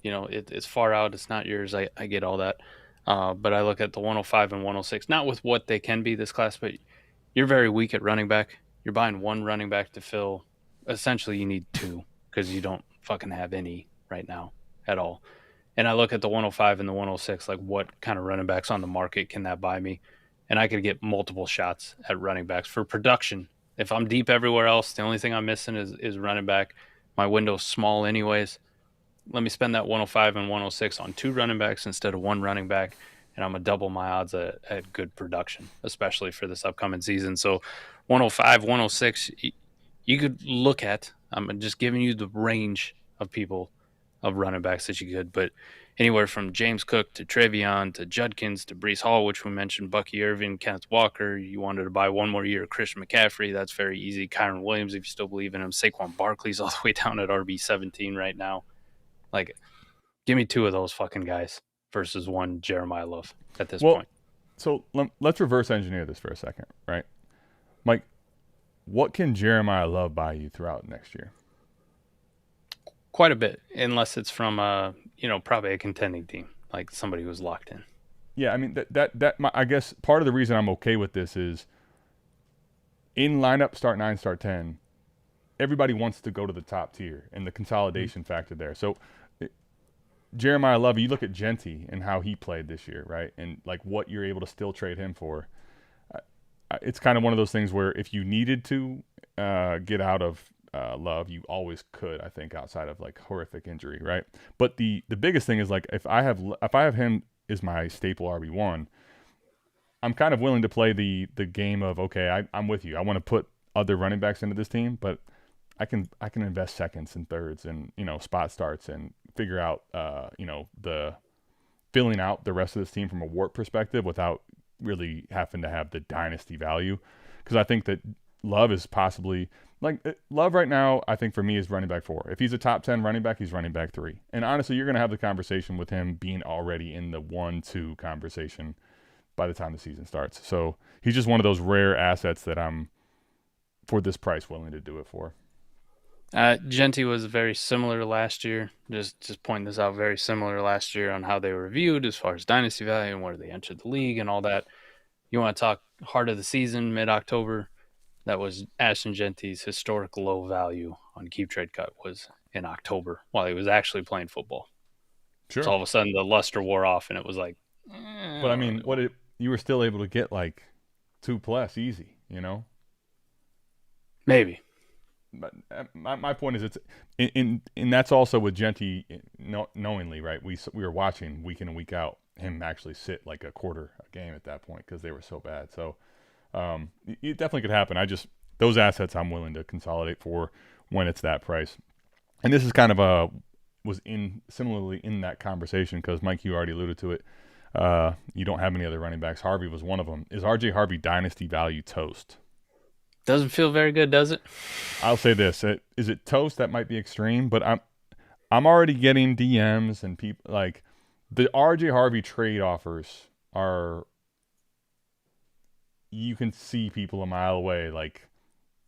it's far out. It's not yours. I get all that. But I look at the 105 and 106, not with what they can be this class, but you're very weak at running back. You're buying one running back to fill. Essentially, you need 2 because you don't fucking have any right now at all. And I look at the 105 and the 106, like what kind of running backs on the market can that buy me? And I could get multiple shots at running backs for production. If I'm deep everywhere else, the only thing I'm missing is running back. My window's small anyways. Let me spend that 105 and 106 on 2 running backs instead of 1 running back, and I'm going to double my odds at good production, especially for this upcoming season. So 105, 106, you could look at. I'm just giving you the range of people, of running backs that you could, but anywhere from James Cook to Trevion to Judkins to Breece Hall, which we mentioned, Bucky Irving, Kenneth Walker. You wanted to buy one more year of Christian McCaffrey. That's very easy. Kyron Williams, if you still believe in him. Saquon Barkley's all the way down at RB17 right now. Like, give me 2 of those fucking guys versus 1 Jeremiah Love at this point. So let's reverse engineer this for a second, right? Mike, what can Jeremiah Love buy you throughout next year? quite a bit, unless it's from probably a contending team, like somebody who's locked in. Yeah, I mean I guess part of the reason I'm okay with this is in lineup start 9, start 10, everybody wants to go to the top tier and the consolidation factor there. So Jeremiah Love, you look at Genty and how he played this year, right? And like what you're able to still trade him for. It's kind of one of those things where if you needed to get out of Love, you always could, I think, outside of like horrific injury, right? But the biggest thing is like if I have him as my staple RB1, I'm kind of willing to play the game of, okay, I'm with you. I want to put other running backs into this team, but I can invest seconds and thirds and spot starts and figure out the filling out the rest of this team from a warp perspective without really having to have the dynasty value. Because I think that Love is possibly Love right now, I think for me is running back 4. If he's a top 10 running back, he's running back 3. And honestly, you're going to have the conversation with him being already in the 1-2 conversation by the time the season starts. So he's just one of those rare assets that I'm, for this price, willing to do it for. Genty was very similar last year. Just pointing this out, very similar last year on how they were viewed as far as dynasty value and where they entered the league and all that. You want to talk heart of the season, mid-October? That was Ashton Genty's historic low value on Keep Trade Cut was in October while he was actually playing football. Sure. So all of a sudden the luster wore off and it was like. But I mean, you were still able to get like 2+ easy, Maybe. But my point is, it's and that's also with Genty knowingly, right? We were watching week in and week out him actually sit like a quarter a game at that point because they were so bad. So it definitely could happen. Those assets I'm willing to consolidate for when it's that price. And this is kind of was similarly in that conversation because Mike, you already alluded to it. You don't have any other running backs. Harvey was one of them. Is RJ Harvey dynasty value toast? Doesn't feel very good, does it? I'll say this: is it toast? That might be extreme, but I'm already getting DMs and people like the RJ Harvey trade offers are. You can see people a mile away, like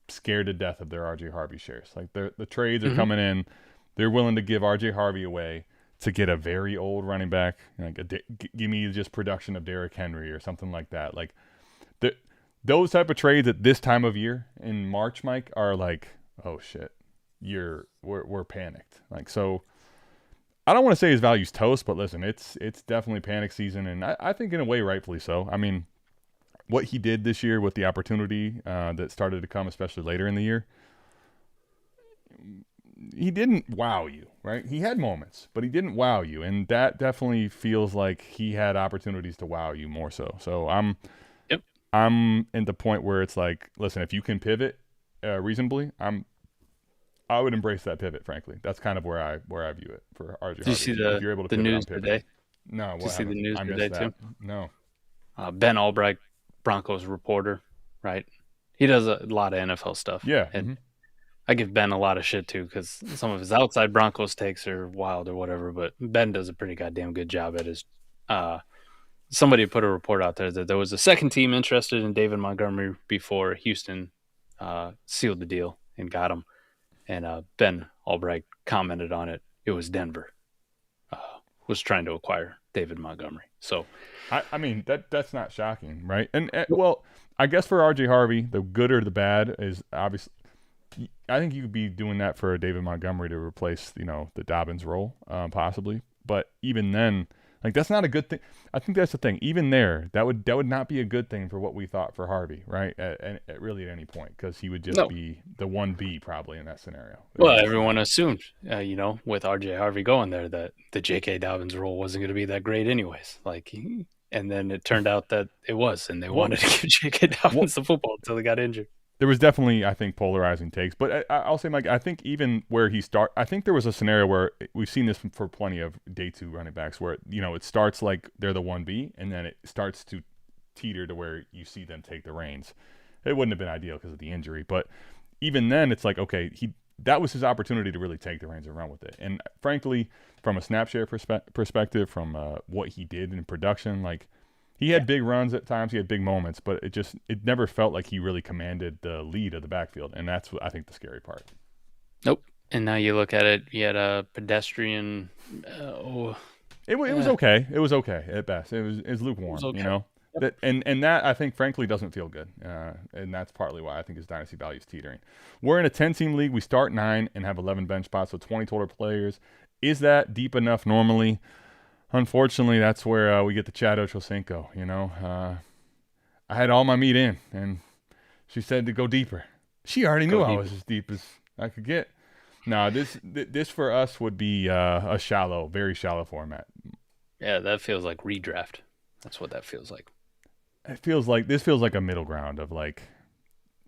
scared to death of their RJ Harvey shares. Like the trades are coming in, they're willing to give RJ Harvey away to get a very old running back. Like give me just production of Derrick Henry or something like that. Like those type of trades at this time of year in March, Mike, are like, oh shit, we're panicked. Like, so I don't want to say his value's toast, but listen, it's definitely panic season, and I think in a way rightfully so. I mean, what he did this year with the opportunity that started to come, especially later in the year, he didn't wow you, right? He had moments, but he didn't wow you, and that definitely feels like he had opportunities to wow you more so. So I'm at the point where it's like, listen, if you can pivot reasonably, I would embrace that pivot. Frankly, that's kind of where I view it for RJ. Did you see the news today? No. Did you see the news today too? No. Ben Albright, Broncos reporter, right? He does a lot of NFL stuff. Yeah. And I give Ben a lot of shit too because some of his outside Broncos takes are wild or whatever, but Ben does a pretty goddamn good job at his. Somebody put a report out there that there was a second team interested in David Montgomery before Houston sealed the deal and got him. And Ben Albright commented on it. It was Denver was trying to acquire David Montgomery. So, I mean, that's not shocking, right? And well, I guess for RJ Harvey, the good or the bad is obviously. I think you could be doing that for David Montgomery to replace, the Dobbins role, possibly. But even then, like that's not a good thing. I think that's the thing. Even there, that would not be a good thing for what we thought for Harvey, right? At really at any point, because he would just be the 1B probably in that scenario. Well, everyone assumed, with RJ Harvey going there, that the J.K. Dobbins role wasn't going to be that great, anyways. And then it turned out that it was, and they wanted to give J.K. Dobbins the football until he got injured. There was definitely, I think, polarizing takes. But I'll say, Mike, I think even where I think there was a scenario where we've seen this for plenty of day 2 running backs where, it starts like they're the 1B and then it starts to teeter to where you see them take the reins. It wouldn't have been ideal because of the injury. But even then, it's like, okay, that was his opportunity to really take the reins and run with it. And frankly, from a snap share perspective, from what he did in production, like, he had big runs at times. He had big moments, but it never felt like he really commanded the lead of the backfield, and that's what I think the scary part. Nope. And now you look at it, you had a pedestrian. It was okay. It was okay at best. It was lukewarm. Okay. You know. Yep. And that I think frankly doesn't feel good, and that's partly why I think his dynasty value is teetering. We're in a 10-team league. We start 9 and have 11 bench spots, so 20 total players. Is that deep enough normally? Unfortunately, that's where we get the Chad Ochocinco. You know, I had all my meat in, and she said to go deeper. She already knew I was as deep as I could get. No, this for us would be a shallow, very shallow format. Yeah, that feels like redraft. That's what that feels like. This feels like a middle ground of like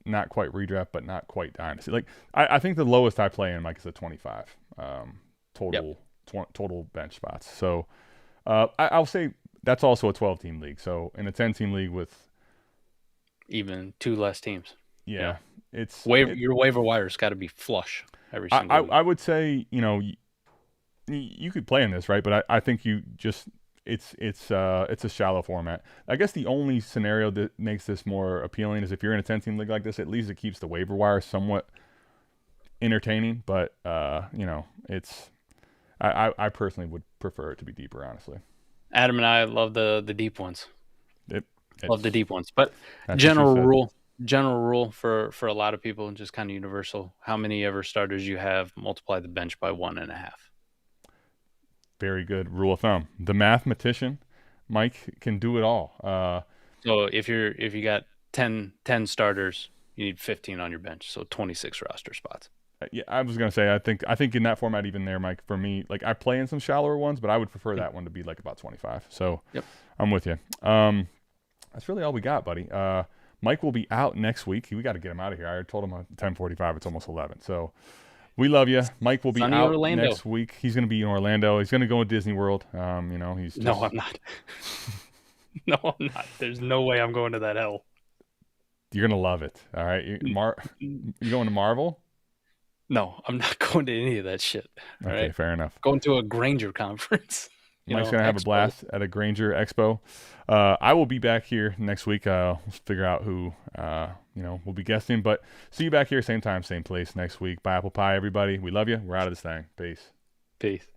not quite redraft, but not quite dynasty. Like I think the lowest I play in, Mike, is a 25 total total bench spots. So I'll say that's also a 12-team league. So in a 10-team league with even 2 less teams. Yeah. Your waiver wire's got to be flush every single week. I would say, you know, you could play in this, right? But I think you just it's a shallow format. I guess the only scenario that makes this more appealing is if you're in a 10-team league like this, at least it keeps the waiver wire somewhat entertaining. But you know, I personally would prefer it to be deeper, honestly. Adam and I love the deep ones. Love the deep ones. But general rule for a lot of people, and just kind of universal, how many ever starters you have, multiply the bench by 1.5. Very good rule of thumb. The mathematician, Mike, can do it all. So if you got 10 starters, you need 15 on your bench, so 26 roster spots. Yeah, I was gonna say I think in that format even there, Mike, for me, like I play in some shallower ones, but I would prefer that one to be like about 25. So yep. I'm with you. That's really all we got, buddy. Mike will be out next week. We got to get him out of here. I told him at 10:45. It's almost 11. So. We love you. Mike will be out next week. He's going to be in Orlando. He's going to go to Disney World. You know, he's just... No, I'm not. No, I'm not. There's no way I'm going to that hell. You're going to love it. All right. You going to Marvel? No, I'm not going to any of that shit. All okay, right? Fair enough. Going to a Granger conference. Mike's going to have a blast at a Granger Expo. I will be back here next week. We'll figure out who, we'll be guesting. But see you back here, same time, same place next week. Bye, apple pie, everybody. We love you. We're out of this thing. Peace.